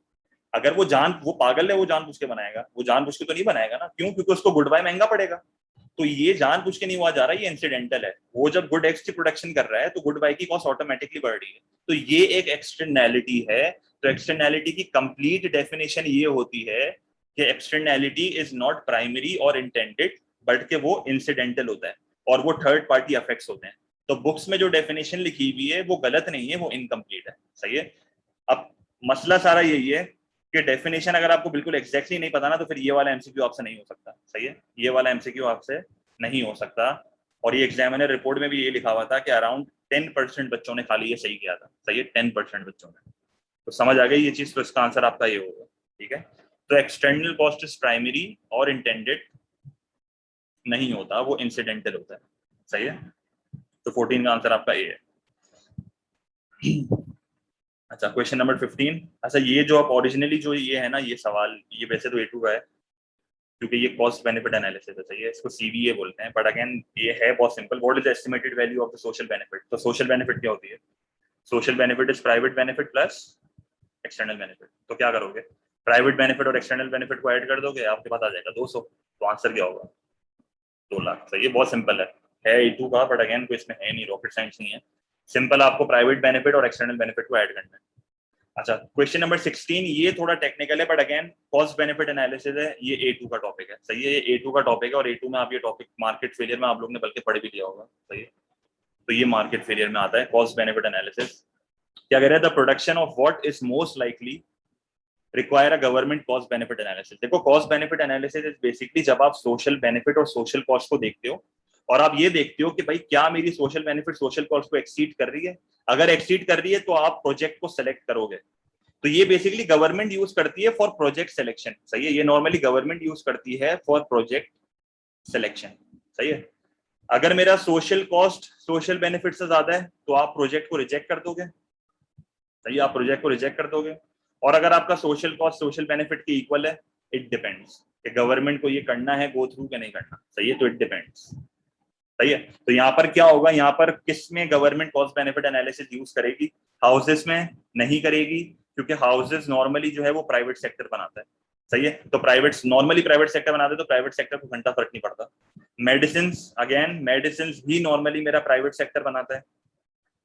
अगर वो पागल है, वो जान पूछ के बनाएगा? वो जान पूछ के तो नहीं बनाएगा ना, क्यों? क्योंकि उसको गुड बाय महंगा पड़ेगा। तो ये जान पूछ के नहीं हुआ जा रहा, ये इंसिडेंटल है। वो जब गुड एक्स की प्रोडक्शन कर रहा है तो गुड बाय की कॉस्ट ऑटोमेटिकली बढ़ रही है। तो ये एक एक्सटर्नैलिटी है। तो एक्सटर्नैलिटी की कंप्लीट डेफिनेशन ये होती है कि एक्सटर्नैलिटी इज नॉट प्राइमरी और इंटेंडेड, बट के वो इंसिडेंटल होता है और वो थर्ड पार्टी इफेक्ट्स होते हैं। तो बुक्स में जो डेफिनेशन लिखी हुई है वो गलत नहीं है, वो इनकम्प्लीट है। सही है। अब मसला सारा यही है कि डेफिनेशन अगर आपको बिल्कुल एग्जैक्टली नहीं पता ना, तो फिर ये वाला एमसीक्यू आपसे नहीं हो सकता। सही है, ये वाला एमसीक्यू आपसे नहीं हो सकता। और ये एग्जामिनर रिपोर्ट में भी ये लिखा हुआ था कि अराउंड 10% बच्चों ने खाली ये सही किया था। सही है, 10% बच्चों ने। तो समझ आ गई ये चीज, तो इसका आंसर आपका ये होगा। ठीक है, तो एक्सटर्नल कॉस्ट इज प्राइमरी और इंटेंडेड नहीं होता, वो इंसिडेंटल होता है। सही है, तो 14 का आंसर आपका ये है। अच्छा, क्वेश्चन नंबर 15। अच्छा, ये जो आप ओरिजिनली जो ये है ना, ये सवाल, ये वैसे तो A2 का है क्योंकि ये कॉस्ट बेनिफिट एनालिसिस है। सही है, इसको CBA बोलते हैं, बट अगेन ये है बहुत simple. What is estimated value of the social benefit? तो सोशल बेनिफिट क्या होती है? Social benefit is private benefit plus external benefit. तो क्या करोगे? प्राइवेट बेनिफिट और एक्सटर्नल बेनिफिट को ऐड कर दोगे, आपके पास आ जाएगा 200। तो आंसर क्या होगा? 2 लाख। सही है, बहुत सिंपल है A2 का, बट अगेन कोई इसमें है नहीं, रॉकेट साइंस नहीं है। सिंपल, आपको प्राइवेट बेनिफिट और एक्सटर्नल बेनिफिट को ऐड करना है। अच्छा, क्वेश्चन नंबर 16, ये थोड़ा टेक्निकल है, but again cost benefit analysis है, ये A2 का टॉपिक है। सही है, ये A2 का टॉपिक है और A2 में आप ये टॉपिक मार्केट फेलियर में आप लोग ने बल्कि पढ़ भी लिया होगा। सही है, तो ये मार्केट फेलियर में आता है कॉस्ट बेनिफिट एनालिसिस। क्या कह रहे हैं? The production of what is most likely require a government cost benefit analysis. देखो, cost benefit analysis is basically जब आप सोशल बेनिफिट और सोशल कॉस्ट को देखते हो और आप ये देखते हो कि भाई क्या मेरी सोशल बेनिफिट सोशल कॉस्ट को एक्सीड कर रही है। अगर एक्सीड कर रही है तो आप प्रोजेक्ट को सेलेक्ट करोगे। तो ये बेसिकली गवर्नमेंट यूज करती है फॉर प्रोजेक्ट सिलेक्शन। सही है, ये नॉर्मली गवर्नमेंट यूज करती है फॉर प्रोजेक्ट सिलेक्शन। सही है, अगर मेरा सोशल कॉस्ट सोशल बेनिफिट से ज्यादा है तो आप प्रोजेक्ट को रिजेक्ट कर दोगे। सही है, आप प्रोजेक्ट को रिजेक्ट कर दोगे। और अगर आपका सोशल कॉस्ट सोशल बेनिफिट के इक्वल है, इट डिपेंड्स कि गवर्नमेंट को ये करना है गो थ्रू के नहीं करना। सही है, तो इट डिपेंड्स। सही है, तो यहाँ पर क्या होगा, यहाँ पर किस में government cost benefit analysis use करेगी? हाउसेस में नहीं करेगी, क्योंकि हाउसेस नॉर्मली जो है वो प्राइवेट सेक्टर बनाता है। सही है, तो प्राइवेट नॉर्मली प्राइवेट सेक्टर बनाते हैं, तो प्राइवेट सेक्टर को घंटा फर्क नहीं पड़ता। मेडिसिन, अगेन मेडिसिन भी नॉर्मली मेरा प्राइवेट सेक्टर बनाता है।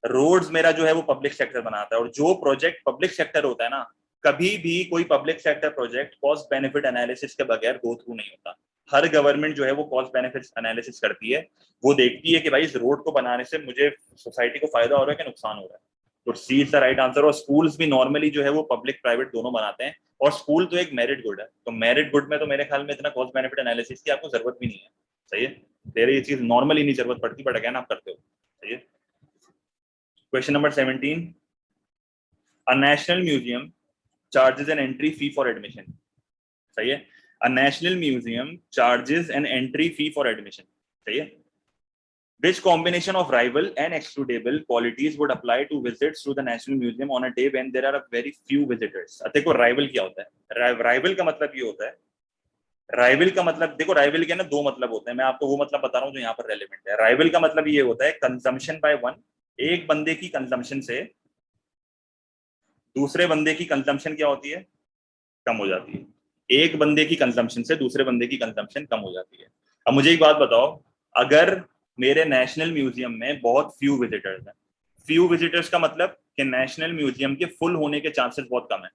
रोड्स मेरा जो है वो पब्लिक सेक्टर बनाता है। और जो प्रोजेक्ट पब्लिक सेक्टर होता है ना, कभी भी कोई public sector project cost benefit analysis के बगैर गो थ्रू नहीं होता। हर गवर्नमेंट जो है वो कॉस्ट बेनिफिट एनालिसिस करती है। वो देखती है कि भाई इस रोड को बनाने से मुझे सोसाइटी को फायदा हो रहा है कि नुकसान हो रहा है। तो C is the right answer. और स्कूल्स भी नॉर्मली जो है वो पब्लिक प्राइवेट दोनों बनाते हैं। और स्कूल तो एक मेरिट गुड है, तो मेरिट गुड में तो मेरे ख्याल में इतना कॉस्ट बेनिफिट एनालिसिस की आपको जरूरत भी नहीं है। सही है, तेरे ये चीज नॉर्मली नहीं जरूरत पड़ती, बट अगेन आप करते हो। सही है, question number 17। A national museum charges an entry fee for admission. सही है, a national museum charges an entry fee for admission. सही है, which combination of rival and excludable qualities would apply to visits to the national museum on a day when there are a very few visitors? देखो rival क्या होता है? rival का मतलब ये होता है, राइवल का मतलब, देखो राइवल के ना दो मतलब होते हैं, मैं आपको वो मतलब बता रहा हूँ जो यहाँ पर रेलिवेंट है। राइवल का मतलब ये होता है कंजम्पशन बाय वन, एक बंदे की कंजम्पशन से दूसरे बंदे की कंजम्पशन क्या होती है? कम हो जाती है। एक बंदे की कंजम्पशन से दूसरे बंदे की कंजम्पशन कम हो जाती है। अब मुझे एक बात बताओ, अगर मेरे नेशनल म्यूजियम में बहुत फ्यू विजिटर्स हैं, फ्यू विजिटर्स का मतलब कि नेशनल म्यूजियम के फुल होने के चांसेस बहुत कम है।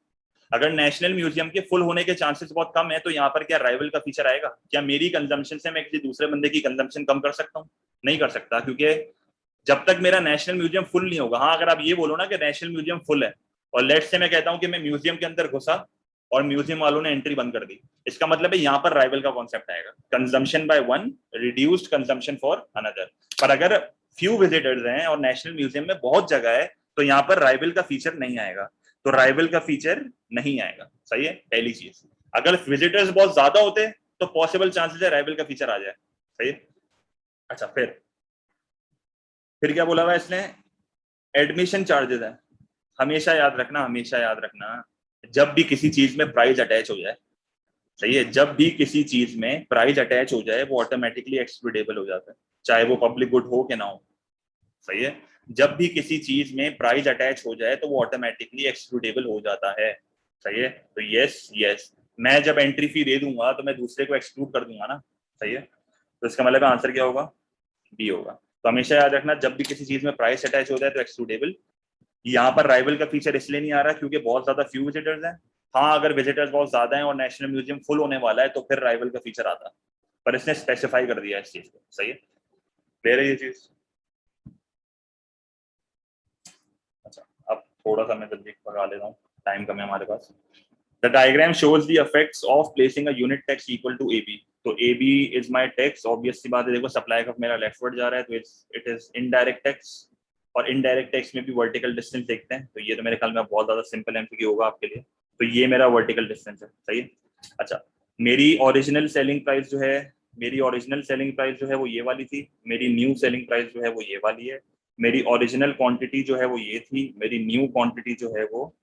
अगर नेशनल म्यूजियम के फुल होने के चांसेस बहुत कम है तो यहाँ पर क्या राइवल का फीचर आएगा? क्या मेरी कंजम्पशन से मैं किसी दूसरे बंदे की कंजम्पशन कम कर सकता हूँ? नहीं कर सकता, क्योंकि जब तक मेरा नेशनल म्यूजियम फुल नहीं होगा। हाँ, अगर आप ये बोलो ना कि नेशनल म्यूजियम फुल है और लेट्स से मैं कहता हूं कि मैं म्यूजियम के अंदर घुसा और म्यूजियम वालों ने एंट्री बंद कर दी, इसका मतलब है यहाँ पर राइवल का कॉन्सेप्ट आएगा, consumption by one reduced consumption for another. पर अगर फ्यू विजिटर्स हैं और नेशनल म्यूजियम में बहुत जगह है, तो यहाँ पर राइवल का फीचर नहीं आएगा, तो राइवल का फीचर नहीं आएगा। सही है, पहली चीज। अगर विजिटर्स बहुत ज्यादा होते तो पॉसिबल चांसेस है राइवल का फीचर आ जाए। सही है। अच्छा, फिर क्या बोला हुआ इसने, एडमिशन चार्जेस है। हमेशा याद रखना, हमेशा याद रखना, जब भी किसी चीज में प्राइस अटैच हो जाए, सही है, जब भी किसी चीज में प्राइस अटैच हो जाए वो ऑटोमेटिकली एक्सक्लूडेबल हो जाता है, चाहे वो पब्लिक गुड हो कि ना हो। सही है, जब भी किसी चीज में प्राइस अटैच हो जाए तो वो ऑटोमेटिकली एक्सक्लूडेबल हो जाता है। सही है, तो यस यस, मैं जब एंट्री फी दे दूंगा तो मैं दूसरे को एक्सक्लूड कर दूंगा ना। सही है, तो इसका मतलब आंसर क्या होगा, बी होगा। तो हमेशा याद रखना, जब भी किसी चीज में प्राइस अटैच होता है तो एक्सक्लूडेबल। यहाँ पर राइवल का फीचर इसलिए नहीं आ रहा क्योंकि बहुत ज्यादा फ्यू विजिटर्स हैं। हाँ, अगर विजिटर्स बहुत ज्यादा हैं और नेशनल म्यूजियम फुल होने वाला है तो फिर राइवल का फीचर आता है, पर इसने स्पेसिफाई कर दिया इस चीज को। सही है, क्लियर है ये चीज। अच्छा, अब थोड़ा सा मैं जल्दी भगा लेता हूँ, टाइम कम है हमारे पास। The diagram shows the effects of placing a unit tax equal to AB. तो AB is my tax, obvious सी बात है, देखो सप्लाई का मेरा लेफ्टवर्ड जा रहा है तो it is indirect tax, और इनडायरेक्ट टैक्स में भी वर्टिकल डिस्टेंस देखते हैं, तो ये तो मेरे ख्याल में बहुत ज्यादा सिंपल एमसीक्यू होगा आपके लिए। तो ये मेरा वर्टिकल डिस्टेंस है। सही है। अच्छा, मेरी ओरिजिनल सेलिंग प्राइस जो है, मेरी ओरिजिनल सेलिंग प्राइस जो है वो ये वाली थी, मेरी न्यू सेलिंग प्राइस जो है वो ये वाली है, मेरी ओरिजिनल क्वांटिटी जो है वो ये थी, मेरी न्यू क्वांटिटी जो है वो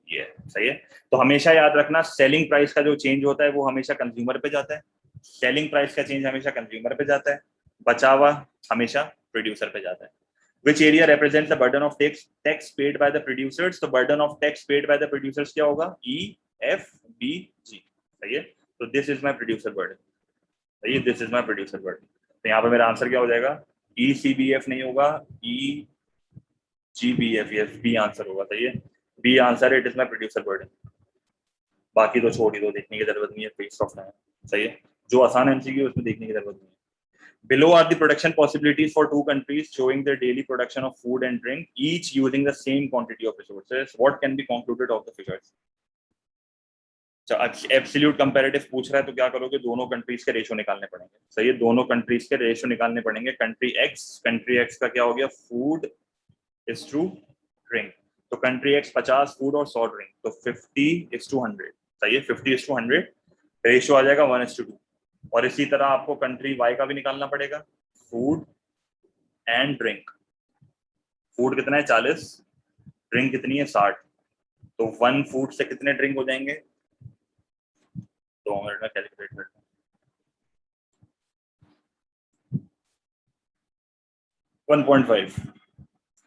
ये है। सही है, तो हमेशा याद रखना सेलिंग प्राइस का जो चेंज होता है वो हमेशा कंज्यूमर पे जाता है, सेलिंग प्राइस का चेंज हमेशा कंज्यूमर पे जाता है, बचा हुआ हमेशा प्रोड्यूसर पे जाता है। Which area represents the burden of tax paid by the producers? तो burden of tax paid by the producers क्या होगा? E, F, B, G। सही है, तो this is my producer burden। सही है, this is my producer burden। तो यहाँ पे मेरा आंसर क्या हो जाएगा? E, C, B, F नहीं होगा, E, G, B, F, yes, B answer होगा। सही है, B आंसर है, it is my producer burden। बाकी तो छोड़ ही दो, देखने की जरूरत नहीं है, वेस्ट ऑफ टाइम। सही है, जो आसान एमसीक्यू उसमें देखने की जरूरत नहीं है। Below are the production possibilities for two countries showing their daily production of food and drink, each using the same quantity of resources. What can be concluded of the figures? Absolute comparative पूछ रहा है तो क्या करोगे, दोनों कंट्रीज के रेशो निकालने पड़ेंगे। सही है, दोनों कंट्रीज के रेशो निकालने पड़ेंगे। कंट्री एक्स का क्या हो गया, फूड इज टू ड्रिंक, तो कंट्री एक्स 50 फूड और 100 ड्रिंक, तो 50:100। सही है, 50:100 रेशो आ जाएगा 1:2। और इसी तरह आपको कंट्री वाई का भी निकालना पड़ेगा, फूड एंड ड्रिंक। फूड कितना है 40, ड्रिंक कितनी है 60, तो 1 फूड से कितने ड्रिंक हो जाएंगे, 2 मिनट में कैलकुलेट करते हैं। 1.5।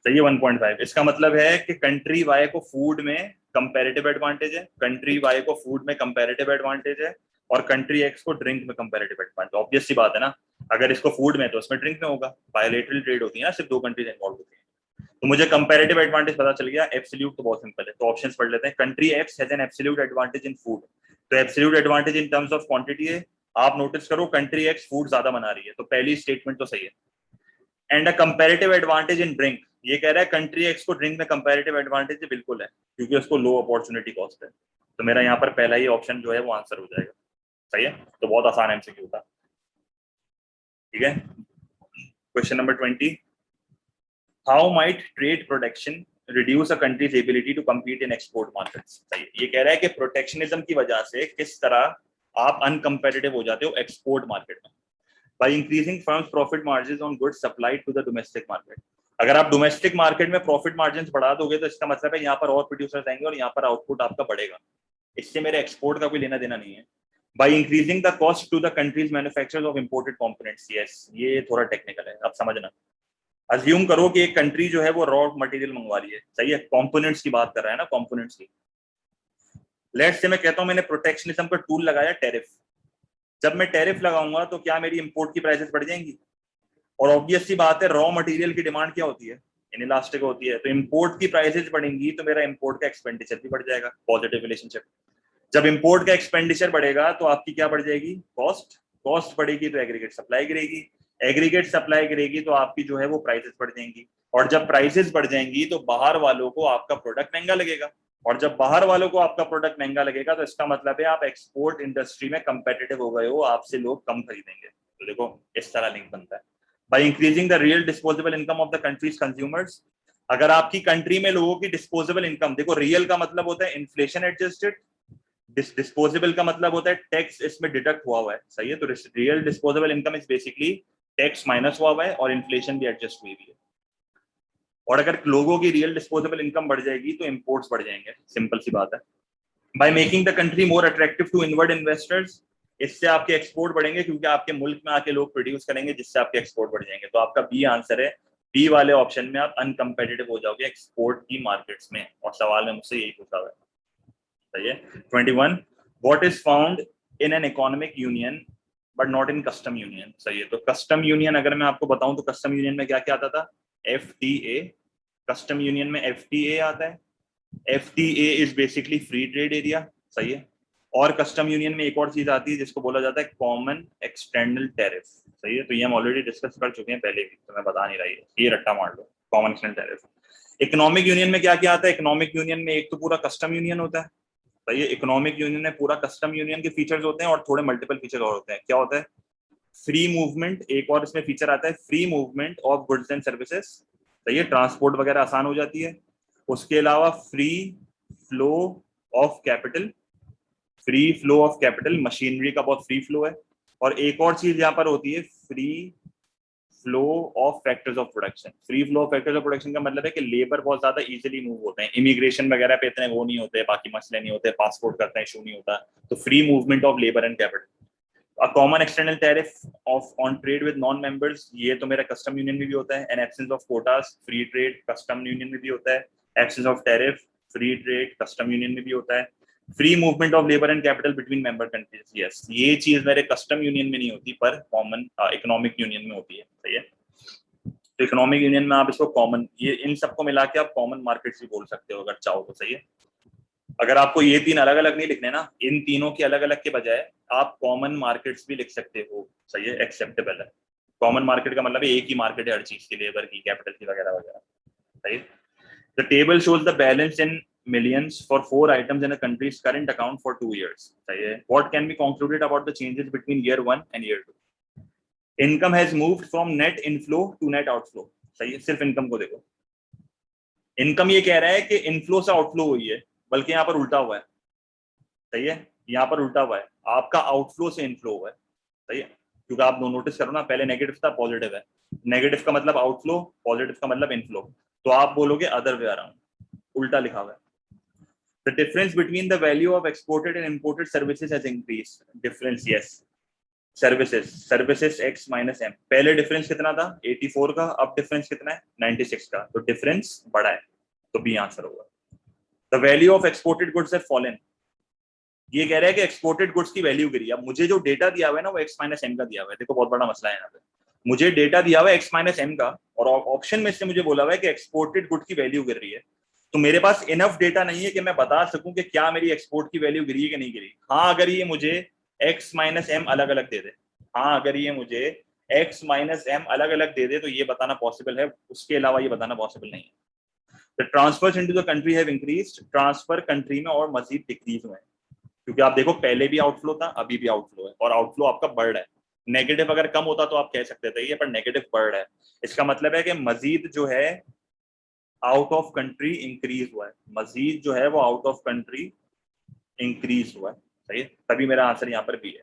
सही है, 1.5। इसका मतलब है कि कंट्री वाई को फूड में कंपैरेटिव एडवांटेज है, कंट्री वाई को फूड में कंपैरेटिव एडवांटेज है, और कंट्री एक्स को ड्रिंक में कंपैरेटिव एडवांटेज। ऑब्वियस सी बात है ना, अगर इसको फूड में तो उसमें ड्रिंक में होगा, बायलैटरल ट्रेड होती है ना, सिर्फ 2 कंट्रीज इन्वॉल्व होती है। तो मुझे कंपैरेटिव एडवांटेज पता चल गया, एब्सोल्यूट तो बहुत सिंपल है, तो ऑप्शंस पढ़ लेते हैं। Country X has an absolute advantage in food, तो absolute advantage in terms of quantity है। आप नोटिस करो कंट्री एक्स फूड ज्यादा बना रही है, तो पहली स्टेटमेंट तो सही है। And a comparative advantage in drink, ये कह रहा है कंट्री एक्स को ड्रिंक में कंपैरेटिव एडवांटेज बिल्कुल है, क्योंकि उसको लो अपॉर्चुनिटी कॉस्ट है। तो मेरा यहाँ पर पहला ही ऑप्शन जो है वो आंसर हो जाएगा। सही है, तो बहुत आसान एमसीक्यू था। ठीक है, question number 20, how might trade protection reduce a country's ability to compete in export markets. ये कह रहा है कि प्रोटेक्शनिज्म की वजह से किस तरह आप अनकंपेटिटिव हो जाते हो एक्सपोर्ट मार्केट में, by increasing firms profit margins on goods supplied to the domestic market। अगर आप डोमेस्टिक मार्केट में प्रॉफिट मार्जिन बढ़ा दोगे तो इसका मतलब है यहाँ पर और प्रोड्यूसर्स आएंगे और यहाँ पर आउटपुट आपका बढ़ेगा, इससे मेरे एक्सपोर्ट का कोई लेना देना नहीं है। by increasing the cost to the country's manufacturers of imported components। yes, ये थोड़ा टेक्निकल है, अब समझना। अज्यूम करो कि एक कंट्री जो है वो रॉ मटेरियल मंगवा रही है, सही है, कंपोनेंट्स की बात कर रहा है ना, कंपोनेंट्स की। लेट्स से मैं कहता हूं मैंने प्रोटेक्शनिज्म का टूल लगाया टैरिफ। जब मैं टैरिफ लगाऊंगा तो क्या मेरी इंपोर्ट की प्राइसेस बढ़ जाएंगी, और ऑब्वियस सी बात है रॉ मटेरियल की डिमांड क्या होती है, इनइलास्टिक होती है, तो इंपोर्ट की प्राइसेस बढ़ेंगी तो मेरा इंपोर्ट का एक्सपेंडिचर भी बढ़ जाएगा, पॉजिटिव रिलेशनशिप। जब इंपोर्ट का एक्सपेंडिचर बढ़ेगा तो आपकी क्या बढ़ जाएगी, कॉस्ट। कॉस्ट बढ़ेगी तो एग्रीगेट सप्लाई गिरेगी, एग्रीगेट सप्लाई गिरेगी तो आपकी जो है वो प्राइसेस बढ़ जाएंगी, और जब प्राइसेस बढ़ जाएंगी तो बाहर वालों को आपका प्रोडक्ट महंगा लगेगा, और जब बाहर वालों को आपका प्रोडक्ट महंगा लगेगा तो इसका मतलब है आप एक्सपोर्ट इंडस्ट्री में कंपेटिटिव हो गए हो, आपसे लोग कम खरीदेंगे। तो देखो इस तरह लिंक बनता है। By increasing the real disposable income of the countries consumers. अगर आपकी कंट्री में लोगों की डिस्पोजेबल इनकम, देखो रियल का मतलब होता है इन्फ्लेशन एडजस्टेड, डिस्पोजेबल का मतलब होता है टैक्स इसमें डिडक्ट हुआ है, सही है। तो real disposable income is basically tax minus हुआ है और इन्फ्लेशन भी एडजस्ट हुई है। और अगर लोगों की रियल डिस्पोजेबल इनकम बढ़ जाएगी तो इंपोर्ट्स बढ़ जाएंगे, सिंपल सी बात है। By making the country more attractive to inward investors, इससे आपके एक्सपोर्ट बढ़ेंगे क्योंकि आपके मुल्क में आके लोग प्रोड्यूस करेंगे, जिससे आपके एक्सपोर्ट बढ़ जाएंगे। तो आपका बी आंसर है। बी वाले ऑप्शन में आप अनकम्पेटिटिव हो जाओगे एक्सपोर्ट की मार्केट्स में, और सवाल में मुझसे यही पूछा हुआ है, सही है। 21, what is found in an economic union but not in custom union, सही है। तो कस्टम यूनियन अगर मैं आपको बताऊं तो कस्टम यूनियन में क्या क्या आता था, एफटीए। कस्टम यूनियन में एफटीए आता है। FTA is basically free trade area, सही है। और कस्टम यूनियन में एक और चीज आती है जिसको बोला जाता है कॉमन एक्सटर्नल टैरिफ, सही है। तो ये हम ऑलरेडी डिस्कस कर चुके हैं पहले भी, तो मैं बता नहीं रही है, ये रट्टा मार लो, common external tariff. Economic union में क्या क्या आता है, इकोनॉमिक यूनियन में एक तो पूरा कस्टम यूनियन होता है, सही है। इकोनॉमिक यूनियन में पूरा कस्टम यूनियन के फीचर्स होते हैं और थोड़े मल्टीपल फीचर और होते हैं। क्या होता है, फ्री मूवमेंट, एक और इसमें फीचर आता है free movement of goods and services, सही है, ट्रांसपोर्ट वगैरह आसान हो जाती है। उसके अलावा free flow of capital, free flow of capital, machinery का बहुत फ्री फ्लो है। और एक और चीज यहाँ पर होती है free flow of factors of production. Free flow of factors of production का मतलब है कि लेबर बहुत ज्यादा इजीली मूव होते हैं, इमिग्रेशन वगैरह पे इतने वो नहीं होते, बाकी मसले नहीं होते, पासपोर्ट करते हैं इशू नहीं होता। तो free movement of labour and capital. A common external tariff of on trade with non-members, ये तो मेरा कस्टम यूनियन में भी होता है। And absence of quotas, free trade custom union में भी होता है। Absence of tariff, free trade custom union में भी होता है। Free movement of labour and capital between member countries, yes, ये चीज मेरे कस्टम यूनियन में नहीं होती पर कॉमन इकोनॉमिक यूनियन में होती है, सही है। तो इकोनॉमिक यूनियन में आप इसको कॉमन, ये इन सबको मिला के आप कॉमन मार्केट्स भी बोल सकते हो अगर चाहो तो, सही है। अगर आपको ये तीन अलग अलग नहीं लिखने ना, इन तीनों के अलग अलग के बजाय आप कॉमन मार्केट्स भी लिख सकते हो, सही है, एक्सेप्टेबल है। कॉमन मार्केट का मतलब एक ही मार्केट है हर चीज की, लेबर की, कैपिटल की, वगैरह वगैरह, सही। The table shows the balance in millions for 4 items in a country's current account for 2 years, सही है। What can be concluded about the changes between year 1 and year 2? Income has moved from net inflow to net outflow, सही है। सिर्फ इनकम को देखो, इनकम ये कह रहा है कि इनफ्लो से आउटफ्लो हुई है, बल्कि यहाँ पर उल्टा हुआ है, सही है। यहाँ पर उल्टा हुआ है, आपका आउटफ्लो से इनफ्लो हुआ है, सही है। क्योंकि आप नोटिस करो ना, पहले नेगेटिव था, पॉजिटिव है। नेगेटिव का मतलब आउटफ्लो, पॉजिटिव का मतलब इनफ्लो। तो आप बोलोगे अदर वे अराउंड, उल्टा लिखा हुआ है। The difference between the value of exported and imported services has increase. Difference, yes, services, services X minus M. पहले डिफरेंस कितना था 84 का, अब डिफरेंस कितना है 96 का, तो डिफरेंस बढ़ा है, तो बी आंसर होगा। The value of exported goods have fallen, ये कह रहा है कि एक्सपोर्टेड गुड्स की वैल्यू गिरी। अब मुझे जो डेटा दिया हुआ है ना वो एक्स माइनस एम का दिया हुआ है, देखो बहुत बड़ा मसला है यहाँ पे। मुझे डेटा दिया हुआ है एक्स माइनस एम का, और ऑप्शन में से मुझे बोला हुआ है कि एक्सपोर्टेड गुड की वैल्यू गिर रही है। तो मेरे पास इनफ डेटा नहीं है कि मैं बता सकूं कि क्या मेरी एक्सपोर्ट की वैल्यू गिरी है कि नहीं गिरी। हाँ, अगर ये मुझे एक्स माइनस एम अलग अलग दे दे, हाँ अगर ये मुझे एक्स माइनस एम अलग अलग दे दे तो ये बताना पॉसिबल है, उसके अलावा ये बताना पॉसिबल नहीं है। The transfers into the country have increased, transfer country में और मजीद डिक्रीज हुए हैं, क्योंकि आप देखो पहले भी आउटफ्लो था, अभी भी आउटफ्लो है, और आउटफ्लो आपका बढ़ रहा है। नेगेटिव अगर कम होता तो आप कह सकते थे ये, पर नेगेटिव बढ़ रहा है। इसका मतलब है कि मजीद जो है आउट ऑफ कंट्री इंक्रीज हुआ है, मजीद जो है वो आउट ऑफ कंट्री इंक्रीज हुआ है, सही है। तभी मेरा आंसर यहाँ पर भी है।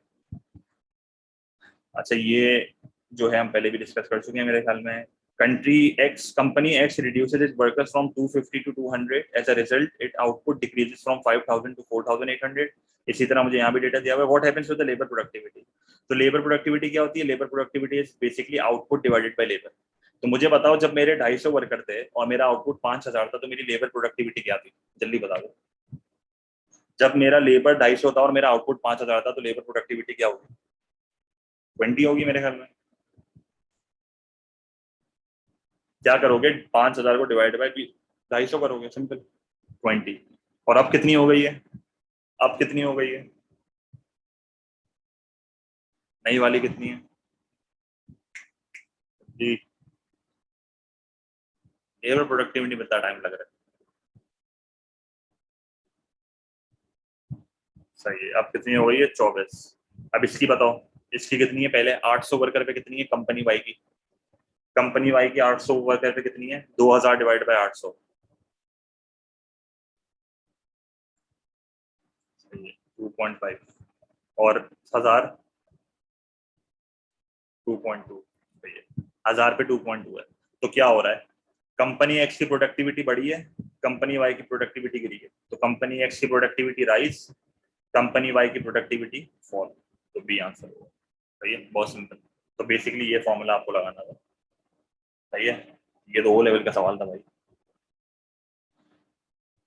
अच्छा, ये जो है हम पहले भी डिस्कस कर चुके हैं मेरे ख्याल में। Country x, company x reduces its workers from 250 to 200, as a result its output decreases from 5000 to 4800। इसी तरह मुझे यहाँ भी डेटा दिया हुआ है। What happens with the labour productivity, तो लेबर प्रोडक्टिविटी क्या होती है, labour productivity is basically output divided by labour. तो मुझे बताओ जब मेरे 250 वर्कर थे और मेरा आउटपुट 5000 था तो मेरी लेबर प्रोडक्टिविटी क्या थी, जल्दी बता दो। जब मेरा लेबर 250 था और मेरा आउटपुट 5000 था तो लेबर प्रोडक्टिविटी क्या होगी, 20 होगी मेरे ख्याल में। क्या करोगे, 5000 को डिवाइड बाय 250 करोगे, सिंपल, 20। और अब कितनी हो गई है, अब कितनी हो गई है, नई वाली कितनी है जी, लेबर प्रोडक्टिविटी मिलता टाइम लग रहा है, सही है। अब कितनी हो गई है, 24। अब इसकी बताओ, इसकी कितनी है, पहले 800 वर्कर पे कितनी है कंपनी वाई की, कंपनी वाई की 800 वर्कर पे कितनी है, 2000 डिवाइड बाय 800, 2.5, और 1000 2.2, 1000 पे 2.2 है। तो क्या हो रहा है, कंपनी एक्स की प्रोडक्टिविटी बढ़ी है, कंपनी वाई की प्रोडक्टिविटी गिरी है। तो कंपनी एक्स की प्रोडक्टिविटी राइज, कंपनी वाई की प्रोडक्टिविटी फॉल। तो बी आंसर होगा। सही है, बहुत सिंपल। तो बेसिकली ये फॉर्मूला आपको लगाना था। सही है, ये तो ओ लेवल का सवाल था भाई।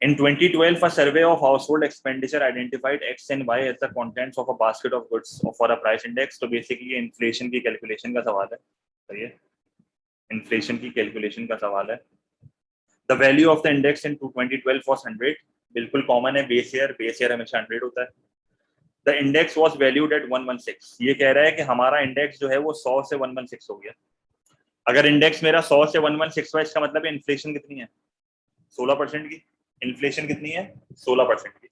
In 2012, a survey of household expenditure identified X and Y as the contents of a basket of goods for a price index. तो बेसिकली इन्फ्लेशन की कैलकुलेशन का सवाल है। सही है, इन्फ्लेशन की कैलकुलेशन का सवाल है। The value of the index in 2012 was 100। बिल्कुल कॉमन है, बेस ईयर हमेशा 100 होता है। The index was valued at 116। ये कह रहा है कि हमारा इंडेक्स जो है वो 100 से 116 हो गया। अगर इंडेक्स मेरा 100 से 116 हुआ, इसका मतलब इन्फ्लेशन कितनी है, 16% की। इन्फ्लेशन कितनी है, 16% की।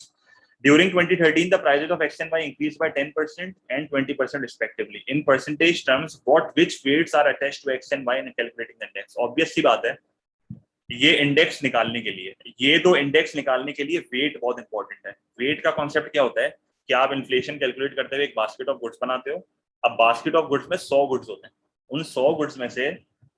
During 2013, the prices of X and Y increased by 10% and 20% respectively. In percentage terms, which weights are attached to X and Y in calculating the index? Obvious सी बात है, ये इंडेक्स निकालने के लिए, ये दो इंडेक्स निकालने के लिए वेट बहुत इंपॉर्टेंट है। वेट का कॉन्सेप्ट क्या होता है कि आप इन्फ्लेशन कैलकुलेट करते हुए एक बास्केट ऑफ गुड्स बनाते हो। अब बास्केट ऑफ गुड्स में 100 गुड्स होते हैं, उन 100 गुड्स में से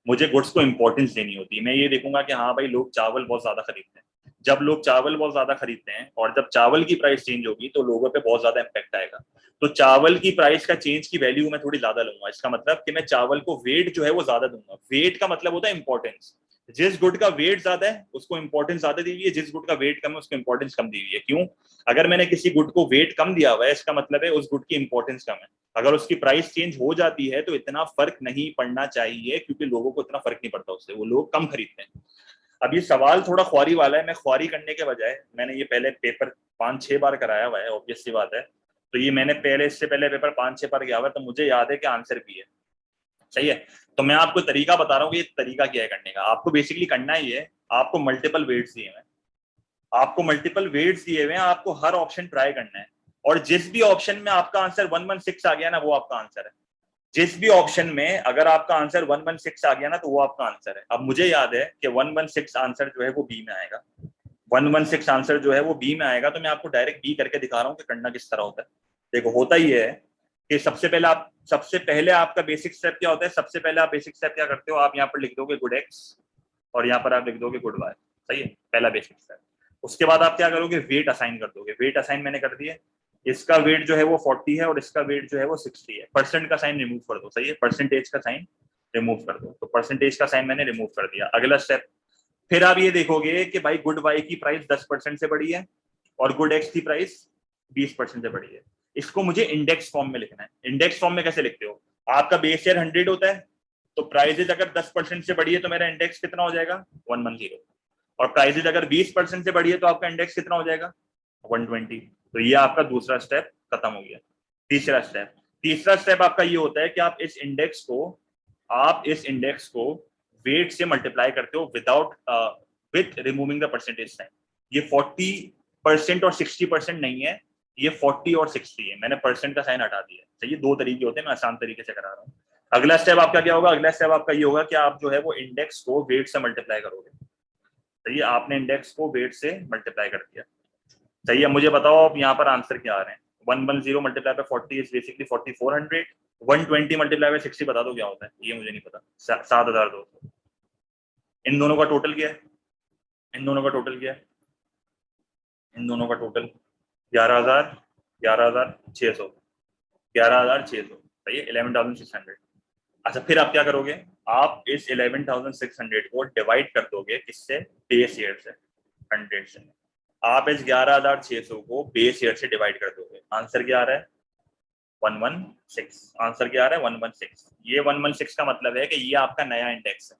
मुझे गुड्स को इंपॉर्टेंस देनी होती है। मैं ये देखूंगा कि हाँ भाई, लोग चावल बहुत ज्यादा खरीदते हैं। जब लोग चावल बहुत ज्यादा खरीदते हैं और जब चावल की प्राइस चेंज होगी तो लोगों पे बहुत ज्यादा इंपैक्ट आएगा। तो चावल की प्राइस का चेंज की वैल्यू मैं थोड़ी ज्यादा लूंगा। इसका मतलब कि मैं चावल को वेट जो है वो ज्यादा दूंगा। वेट का मतलब होता है इंपॉर्टेंस। जिस गुड का वेट ज्यादा है उसको इंपॉर्टेंस ज्यादा दी हुई है, जिस गुड का वेट कम है उसको इंपॉर्टेंस कम दी हुई है। क्यों? अगर मैंने किसी गुड को वेट कम दिया हुआ है, इसका मतलब है उस गुड की इंपॉर्टेंस कम है। अगर उसकी प्राइस चेंज हो जाती है तो इतना फर्क नहीं पड़ना चाहिए, क्योंकि लोगों को इतना फर्क नहीं पड़ता उससे, वो लोग कम खरीदते हैं। अब ये सवाल थोड़ा ख्वारी वाला है। मैं ख्वारी करने के बजाय, मैंने ये पहले पेपर 5-6 बार कराया हुआ है, ऑब्वियस सी बात है। तो ये मैंने पहले, इससे पहले पेपर 5-6 बार किया हुआ है, तो मुझे याद है कि आंसर भी है। सही है, तो मैं आपको तरीका बता रहा हूँ कि ये तरीका क्या है करने का। आपको बेसिकली करना ही है, आपको मल्टीपल वेट्स दिए हुए हैं, आपको मल्टीपल वेट्स दिए हुए हैं, आपको हर ऑप्शन ट्राई करना है। और जिस भी ऑप्शन में आपका आंसर 116 आ गया ना, वो आपका आंसर है। जिस भी ऑप्शन में अगर आपका आंसर 116 आ गया ना, तो वो आपका आंसर है। अब मुझे याद है कि 116 आंसर जो है वो बी में आएगा। 116 आंसर जो है वो बी में आएगा। तो मैं आपको डायरेक्ट बी करके दिखा रहा हूँ कि करना किस तरह होता है। देखो, होता ही है कि सबसे पहले आपका बेसिक स्टेप क्या होता है। सबसे पहले आप बेसिक स्टेप क्या करते हो, आप यहाँ पर लिख दोगे गुड एक्स और यहाँ पर आप लिख दोगे गुड वाई। सही है, पहला बेसिक स्टेप। उसके बाद आप क्या करोगे, वेट असाइन कर दोगे। वेट असाइन मैंने कर दिया। इसका वेट जो है वो 40 है और इसका वेट जो है वो 60 है। परसेंट का साइन रिमूव कर दो। सही है, परसेंटेज का साइन रिमूव कर दो। तो परसेंटेज का साइन मैंने रिमूव कर दिया। अगला स्टेप, फिर आप ये देखोगे कि भाई गुड वाई की प्राइस 10% से बढ़ी है और गुड एक्स की प्राइस 20% से बढ़ी है। इसको मुझे इंडेक्स फॉर्म में लिखना है। इंडेक्स फॉर्म में कैसे लिखते हो, आपका बेस ईयर 100 होता है, तो प्राइजेज अगर 10% से बढ़ी है तो मेरा इंडेक्स कितना हो जाएगा, 110। और प्राइजेज अगर 20% से बढ़ी है तो आपका इंडेक्स कितना हो जाएगा, 120। तो ये आपका दूसरा स्टेप खत्म हो गया। तीसरा स्टेप आपका ये होता है कि आप इस इंडेक्स को वेट से मल्टीप्लाई करते हो with removing the percentage sign. ये 40% और 60% नहीं है, ये 40 और 60 है। मैंने परसेंट का साइन हटा दिया। तो ये दो तरीके होते हैं, मैं आसान तरीके से करा रहा हूँ। अगला स्टेप आपका क्या होगा, अगला स्टेप आपका ये होगा कि आप जो है वो इंडेक्स को वेट से मल्टीप्लाई करोगे। तो ये आपने इंडेक्स को वेट से मल्टीप्लाई कर दिया। सही है, मुझे बताओ अब यहाँ पर आंसर क्या आ रहे हैं। 110 multiply by 40 is basically 4400। 120 multiply by 60 बता दो क्या होता है, ये मुझे नहीं पता। 7200। इन दोनों का टोटल क्या है, इन दोनों का टोटल क्या है, इन दोनों का टोटल 11,000, 11,600, 11,600। सही है, 11,600। अच्छा, फिर आप क्या करोगे, आप इस 11,600 को डिवाइड कर दोगे किससे, बेस ईयर से, 100 से। आप इस 11,600 को बेस ईयर से डिवाइड कर दोगे। आंसर क्या आ रहा है, 116। आंसर क्या आ रहा है, 116। ये 116 का मतलब है कि ये आपका नया इंडेक्स है।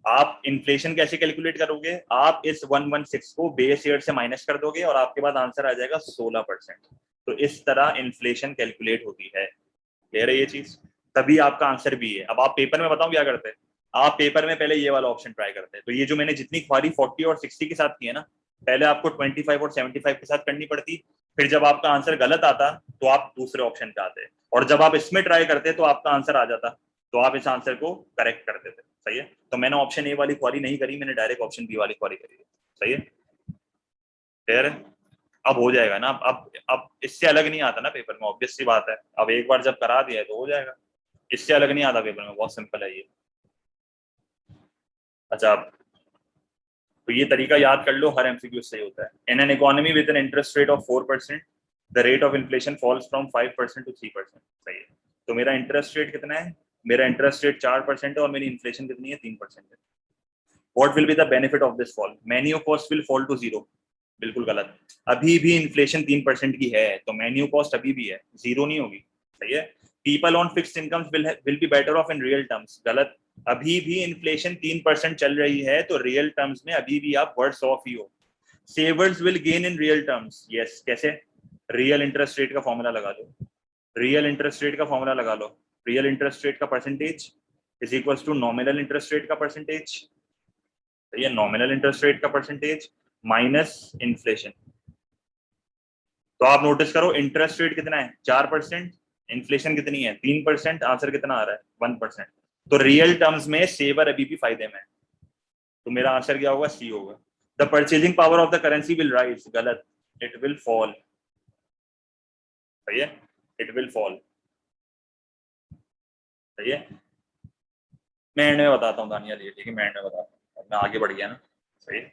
आप इन्फ्लेशन कैसे कैलकुलेट करोगे, आप इस 116 को बेस ईयर से माइनस कर दोगे और आपके पास आंसर आ जाएगा 16%। तो इस तरह इन्फ्लेशन कैलकुलेट होती है। क्लियर है ये चीज, तभी आपका आंसर भी है। अब आप पेपर में बताओ क्या करते हैं, आप पेपर में पहले ये वाला ऑप्शन ट्राई करते हैं। तो ये जो मैंने जितनी ख्वारी 40 और 60 के साथ की है ना, पहले आपको 25 और 75 के साथ करनी पड़ती। फिर जब आपका आंसर गलत आता तो आप दूसरे ऑप्शन पे आते, और जब आप इसमें ट्राई करते तो आपका आंसर आ जाता तो आप इस आंसर को करेक्ट कर देते। सही है, तो मैंने ऑप्शन ए वाली क्वारी नहीं करी, मैंने डायरेक्ट ऑप्शन बी वाली क्वारी करी है। सही है, फिर अब हो जाएगा ना। अब इससे अलग नहीं आता ना पेपर में, ऑब्वियस सी बात है। अब एक बार जब करा दिया है तो हो जाएगा, इससे अलग नहीं आता पेपर में, बहुत सिंपल है ये। अच्छा, तो ये तरीका याद कर लो, हर एमसीक्यू सही होता है। In an economy with an interest rate of 4%, the rate of inflation falls from 5% to 3%। सही है, तो मेरा इंटरेस्ट रेट कितना है? मेरा इंटरेस्ट रेट 4% है और मेरी इन्फ्लेशन कितनी है? 3% है। What will be the benefit of this fall? Menu cost will fall to 0। बिल्कुल गलत। अभी भी इन्फ्लेशन 3% की है, तो मेन्यू कॉस्ट अभी भी है, 0 नहीं होगी। सही है। People on fixed incomes will be better of in real terms. गलत। अभी भी इन्फ्लेशन 3% चल रही है, तो रियल टर्म्स में अभी भी आप वर्स ऑफ ही हो। Savers will gain in real terms. Yes, कैसे? रियल इंटरेस्ट रेट का फॉर्मूला लगा लो, रियल इंटरेस्ट रेट का फॉर्मूला लगा लो। रियल इंटरेस्ट रेट का percentage is equal to nominal interest rate का परसेंटेज। ये नॉमिनल इंटरेस्ट रेट का परसेंटेज माइनस इन्फ्लेशन। तो आप नोटिस करो, इंटरेस्ट रेट कितना है? 4%, इन्फ्लेशन कितनी है? 3%, आंसर कितना आ रहा है? 1%। तो रियल टर्म्स में सेवर अभी भी फायदे में है, तो मेरा आंसर क्या होगा? सी होगा। The purchasing power of the currency will rise. गलत, इट विल फॉल। सही है, इट विल फॉल। सही है, मैं एंड में बताता हूँ दानिया, लिए ठीक है, मैं एंड में बताता हूँ, मैं आगे बढ़ गया ना। सही है,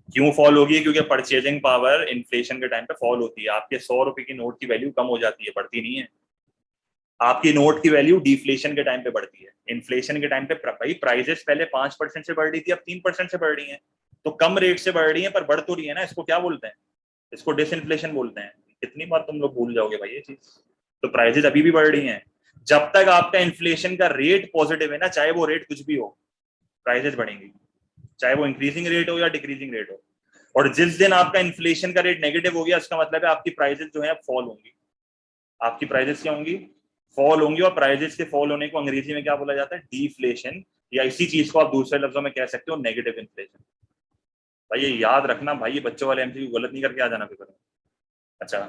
क्यों फॉल होगी? क्योंकि परचेजिंग पावर इन्फ्लेशन के टाइम पे फॉल होती है। आपके 100 रुपए की नोट की वैल्यू कम हो जाती है, बढ़ती नहीं है। आपकी नोट की वैल्यू डिफ्लेशन के टाइम पे बढ़ती है। इन्फ्लेशन के टाइम पे भाई प्राइजेस पहले 5% से बढ़ रही थी, अब 3% से बढ़ रही है, तो कम रेट से बढ़ रही है पर बढ़ तो रही है ना। इसको क्या बोलते हैं? इसको डिसइन्फ्लेशन बोलते हैं। कितनी बार तुम लोग भूल जाओगे भाई ये चीज। तो प्राइजेस अभी भी बढ़ रही हैं। जब तक आपका इन्फ्लेशन का रेट पॉजिटिव है ना, चाहे वो रेट कुछ भी हो, प्राइजेस बढ़ेंगी, चाहे वो इंक्रीजिंग रेट हो या डिक्रीजिंग रेट हो। और जिस दिन आपका इन्फ्लेशन का रेट नेगेटिव हो गया, उसका मतलब है आपकी प्राइजेस जो है फॉल होंगी। आपकी प्राइजेस क्या होंगी? फॉल होंगी। और प्राइजेस के फॉल होने को अंग्रेजी में क्या बोला जाता है? डीफ्लेशन। या इसी चीज को आप दूसरे लफ्जों में कह सकते हो नेगेटिव इन्फ्लेशन। भाई ये याद रखना भाई, ये बच्चों वाले एमसीक्यू गलत नहीं करके आ जाना पेपर में। अच्छा,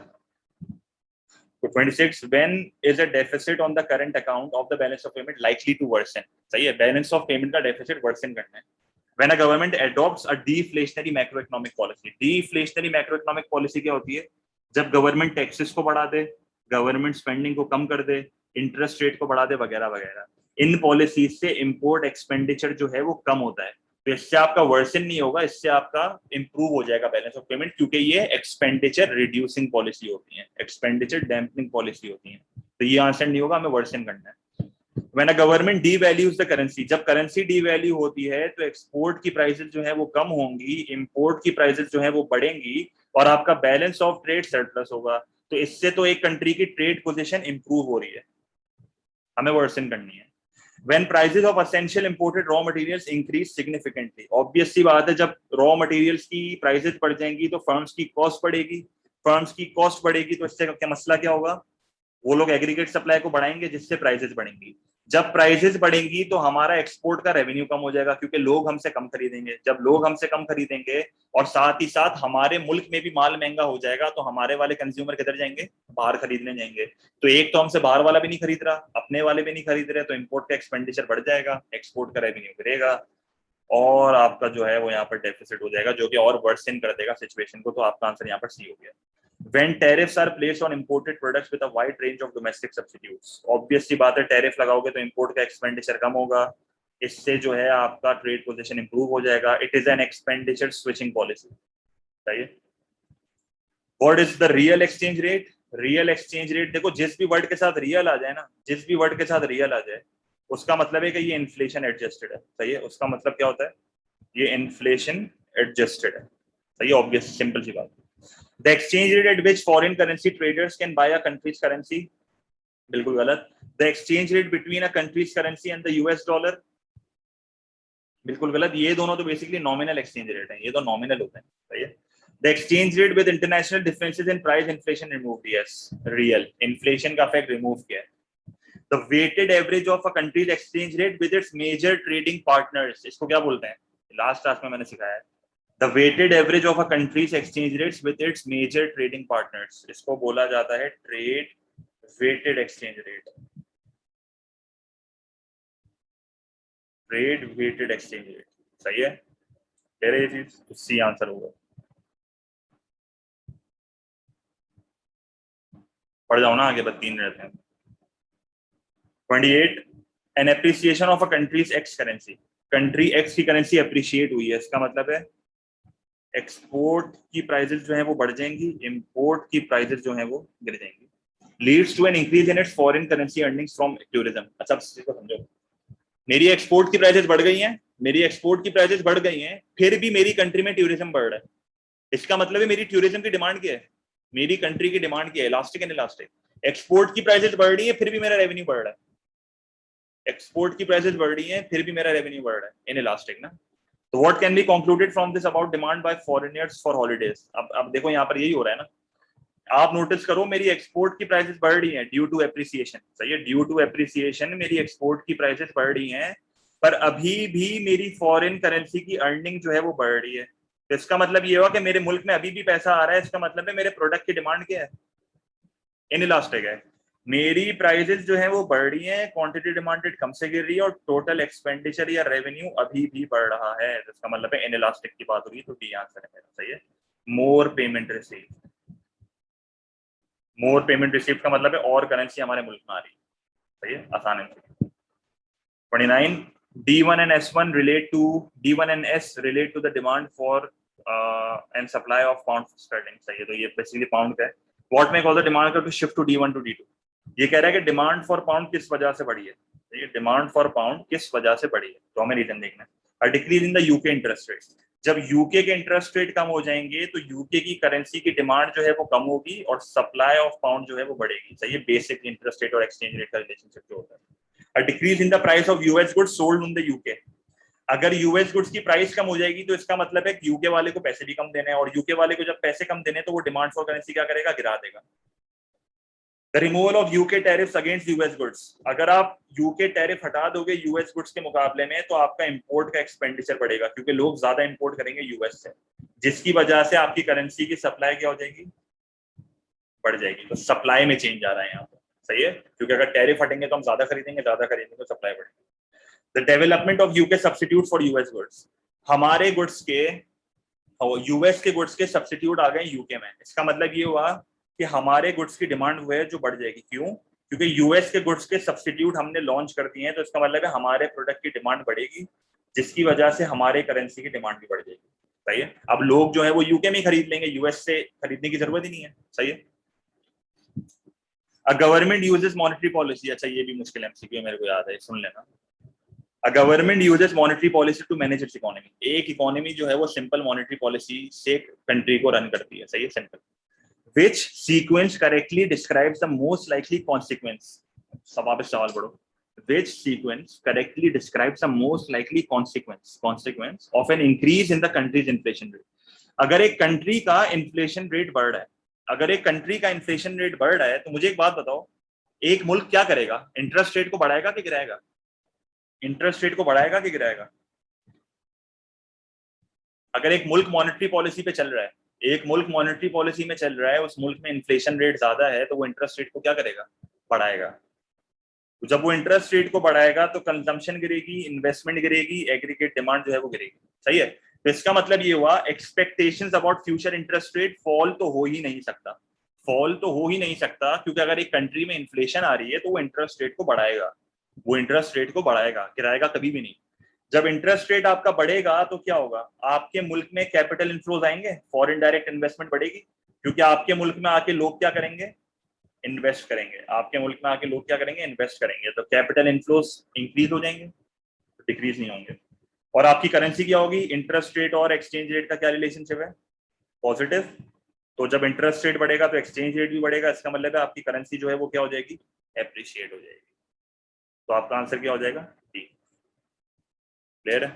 तो 26, when is a deficit on the current account of the balance of payment likely to worsen. सही है, बैलेंस ऑफ पेमेंट का डेफिसिट वर्सन करना है when a government adopts a deflationary macro economic policy. Deflationary macro economic policy क्या होती है? जब गवर्नमेंट टैक्सेस को बढ़ा दे, गवर्नमेंट स्पेंडिंग को कम कर दे, इंटरेस्ट रेट को बढ़ा दे, वगैरह वगैरह। इन पॉलिसीज से इंपोर्ट एक्सपेंडिचर जो है वो कम होता है। तो इससे आपका वर्सन नहीं होगा, इससे आपका इंप्रूव हो जाएगा बैलेंस ऑफ पेमेंट, क्योंकि ये एक्सपेंडिचर रिड्यूसिंग पॉलिसी होती है, एक्सपेंडिचर डैम्पनिंग पॉलिसी होती है। तो ये आंसर नहीं होगा, हमें वर्सन करना है। When a government devalues the currency, जब करेंसी डीवैल्यू होती है तो एक्सपोर्ट की प्राइसेस जो है वो कम होंगी, इंपोर्ट की प्राइसेस जो है वो बढ़ेंगी, और आपका बैलेंस ऑफ ट्रेड सरप्लस होगा। तो इससे तो एक कंट्री की ट्रेड पोजीशन इंप्रूव हो रही है, हमें वर्सन करनी है। When prices of essential imported raw materials increase significantly, obvious सी बात है, जब रॉ मटेरियल्स की प्राइसेस बढ़ जाएंगी तो फर्म्स की कॉस्ट बढ़ेगी। फर्म्स की कॉस्ट बढ़ेगी तो इससे क्या मसला क्या होगा? वो लोग एग्रीगेट सप्लाई को बढ़ाएंगे, जिससे प्राइसेस बढ़ेंगी। जब प्राइसेस बढ़ेंगी तो हमारा एक्सपोर्ट का रेवेन्यू कम हो जाएगा, क्योंकि लोग हमसे कम खरीदेंगे। जब लोग हमसे कम खरीदेंगे और साथ ही साथ हमारे मुल्क में भी माल महंगा हो जाएगा, तो हमारे वाले कंज्यूमर किधर जाएंगे? बाहर खरीदने जाएंगे। तो एक तो हमसे बाहर वाला भी नहीं खरीद रहा, अपने वाले भी नहीं खरीद रहे, तो इंपोर्ट का एक्सपेंडिचर बढ़ जाएगा, एक्सपोर्ट का रेवेन्यू गिरेगा, और आपका जो है वो यहाँ पर डेफिसिट हो जाएगा, जो कि और वर्सन कर देगा सिचुएशन को। तो आपका आंसर यहाँ पर सी हो गया। When tariffs are placed on imported products with a wide range of domestic substitutes, obvious सी बात है, टैरिफ लगाओगे तो इंपोर्ट का एक्सपेंडिचर कम होगा, इससे जो है आपका ट्रेड पोजीशन इंप्रूव हो जाएगा। It is an expenditure switching policy. सही है। What is the real exchange rate? Real exchange rate देखो, जिस भी वर्ड के साथ रियल आ जाए ना, जिस भी वर्ड के साथ रियल आ जाए, उसका मतलब है कि ये इन्फ्लेशन एडजस्टेड है। सही है, उसका मतलब क्या होता है? ये इन्फ्लेशन एडजस्टेड है। सही है, ऑब्वियस सिंपल सी बात। The exchange rate at which foreign currency traders can buy a country's currency, बिल्कुल गलत। The exchange rate between a country's currency and the US dollar, बिल्कुल गलत। ये दोनों तो बेसिकली नॉमिनल एक्सचेंज रेट है, ये तो नॉमिनल होते हैं। सही है। The exchange rate with international differences in price inflation removed, yes, real inflation का effect remove किया है। The weighted average of a country's exchange rate with its major trading partners, इसको क्या बोलते हैं? लास्ट क्लास में मैंने सिखाया है। The weighted average of a country's exchange rates with its major trading partners, इसको बोला जाता है trade weighted exchange rate. Trade weighted exchange rate, सही है, कह रहे ये चीज, तो सी आंसर होगा। पढ़ जाओ ना आगे, बस 3 रहते हैं। 28, an appreciation of a countries x currency, country x की करेंसी अप्रिशिएट हुई है, इसका मतलब है एक्सपोर्ट की प्राइसेस जो है वो बढ़ जाएंगी, इंपोर्ट की प्राइसेस जो है वो गिर जाएंगी। Leads to an increase in its foreign currency earnings from tourism. अच्छा अब इसको समझो, मेरी एक्सपोर्ट की प्राइसेस बढ़ गई हैं, मेरी एक्सपोर्ट की प्राइसेस बढ़ गई हैं, फिर भी मेरी कंट्री में टूरिज्म बढ़ रहा है, इसका मतलब है मेरी टूरिज्म की डिमांड क्या है, मेरी कंट्री की डिमांड क्या है, इलास्टिक एंड इलास्टिक। एक्सपोर्ट की प्राइसेस बढ़ रही है फिर भी मेरा रेवेन्यू बढ़ रहा है, एक्सपोर्ट की प्राइसेस बढ़ रही है फिर भी मेरा रेवेन्यू बढ़ रहा है, इन इलास्टिक ना। तो what can be concluded from this about demand by foreigners for holidays. अब देखो यहाँ पर यही हो रहा है ना, आप नोटिस करो मेरी एक्सपोर्ट की प्राइसेस बढ़ रही हैं ड्यू टू एप्रिसिएशन, सही है, ड्यू टू एप्रिसिएशन मेरी एक्सपोर्ट की प्राइसेस बढ़ रही हैं, पर अभी भी मेरी फॉरेन करेंसी की अर्निंग जो है वो बढ़ रही है। तो इसका मतलब ये हुआ कि मेरे मुल्क में अभी भी पैसा आ रहा है, इसका मतलब है मेरे प्रोडक्ट की डिमांड क्या है, इनइलास्टिक है। मेरी प्राइसेस जो है वो बढ़ रही हैं, क्वांटिटी डिमांडेड कम से गिर रही है, और टोटल एक्सपेंडिचर या रेवेन्यू अभी भी बढ़ रहा है, इसका मतलब है इनइलास्टिक की बात हो रही है, तो डी आंसर है मेरा, सही है। मोर पेमेंट रिसीव, मोर पेमेंट रिसीव का मतलब है और करेंसी हमारे मुल्क में आ रही है, सही है, आसान है। 29, D1 and S1 relate to D1 and S relate to the demand for and supply of pound sterling, सही है, तो ये बेसिकली पाउंड का है। What may cause the demand curve to shift to D1 to D2, ये कह रहा है कि डिमांड फॉर पाउंड किस वजह से बढ़ी है, ये डिमांड फॉर पाउंड किस वजह से बढ़ी है, तो हमें रीजन देखना है। Decrease in the UK interest rate, जब यूके के इंटरेस्ट रेट कम हो जाएंगे तो यूके की करेंसी की डिमांड जो है वो कम होगी और सप्लाई ऑफ पाउंड जो है वो बढ़ेगी, सही है, बेसिक इंटरेस्ट रेट और एक्सचेंज रेट का रिलेशनशिप जो होता है। Decrease in the price of US goods sold in the UK, अगर यूएस गुड्स की प्राइस कम हो जाएगी तो इसका मतलब है कि यूके वाले को पैसे भी कम देने हैं, और यूके वाले को जब पैसे कम देने तो वो डिमांड फॉर करेंसी क्या करेगा, गिरा देगा। The removal of UK tariffs against US goods, अगर आप यूके टैरिफ हटा दोगे यूएस गुड्स के मुकाबले में तो आपका इंपोर्ट का एक्सपेंडिचर बढ़ेगा, क्योंकि लोग ज्यादा इंपोर्ट करेंगे यूएस से, जिसकी वजह से आपकी करेंसी की सप्लाई क्या हो जाएगी, बढ़ जाएगी। तो सप्लाई में चेंज आ रहा है यहाँ पर, सही है, क्योंकि अगर टैरिफ हटेंगे तो हम ज्यादा खरीदेंगे तो सप्लाई बढ़ेगी। The development of UK substitute for US goods, हमारे गुड्स के यूएस के गुड्स के सब्स्टिट्यूट आ गए यूके में, इसका मतलब ये हुआ कि हमारे गुड्स की डिमांड हुए जो बढ़ जाएगी, क्यों, क्योंकि यूएस के गुड्स के सब्स्टिट्यूट हमने लॉन्च कर दिए हैं, तो इसका मतलब है हमारे प्रोडक्ट की डिमांड बढ़ेगी, जिसकी वजह से हमारे करेंसी की डिमांड भी बढ़ जाएगी, सही है। अब लोग जो है वो यूके में खरीद लेंगे, यूएस से खरीदने की जरूरत ही नहीं है, सही है। A government uses monetary policy, अच्छा ये भी मुश्किल एमसीक्यू मेरे को याद है, सुन लेना। A government uses monetary policy to manage its economy, एक इकोनॉमी जो है वो सिंपल मॉनेटरी पॉलिसी से कंट्री को रन करती है, सही है, simple. Which sequence correctly describes the most likely consequence, सब आप सवाल पढ़ो, which sequence correctly describes the most likely consequence of an increase in the country's inflation rate, अगर एक कंट्री का इन्फ्लेशन रेट बढ़ रहा है, अगर एक कंट्री का इन्फ्लेशन रेट बढ़ रहा है तो मुझे एक बात बताओ, एक मुल्क क्या करेगा, इंटरेस्ट रेट को बढ़ाएगा कि गिराएगा, इंटरेस्ट रेट को बढ़ाएगा कि गिराएगा। अगर एक मुल्क मॉनेटरी पॉलिसी पे चल रहा है, एक मुल्क मॉनेटरी पॉलिसी में चल रहा है, उस मुल्क में इन्फ्लेशन रेट ज्यादा है, तो वो इंटरेस्ट रेट को क्या करेगा, बढ़ाएगा। तो जब वो इंटरेस्ट रेट को बढ़ाएगा तो कंजम्पशन गिरेगी, इन्वेस्टमेंट गिरेगी, एग्रीगेट डिमांड जो है वो गिरेगी, सही है। तो इसका मतलब ये हुआ expectations about future interest rate fall तो हो ही नहीं सकता, फॉल तो हो ही नहीं सकता, क्योंकि अगर एक कंट्री में इन्फ्लेशन आ रही है तो वो इंटरेस्ट रेट को बढ़ाएगा, वो इंटरेस्ट रेट को बढ़ाएगा, गिराएगा कभी भी नहीं। जब इंटरेस्ट रेट आपका बढ़ेगा तो क्या होगा, आपके मुल्क में कैपिटल इनफ्लोज आएंगे, फॉरेन डायरेक्ट इन्वेस्टमेंट बढ़ेगी, क्योंकि आपके मुल्क में आके लोग क्या करेंगे, इन्वेस्ट करेंगे, आपके मुल्क में आके लोग क्या करेंगे, इन्वेस्ट करेंगे, तो कैपिटल इनफ्लोज इंक्रीज हो जाएंगे, डिक्रीज नहीं होंगे। और आपकी करेंसी क्या होगी, इंटरेस्ट रेट और एक्सचेंज रेट का क्या रिलेशनशिप है, पॉजिटिव। तो जब इंटरेस्ट रेट बढ़ेगा तो एक्सचेंज रेट भी बढ़ेगा, इसका मतलब है आपकी करेंसी जो है वो क्या हो जाएगी, एप्रिशिएट हो जाएगी। तो आपका आंसर क्या हो जाएगा, डी। क्लियर है।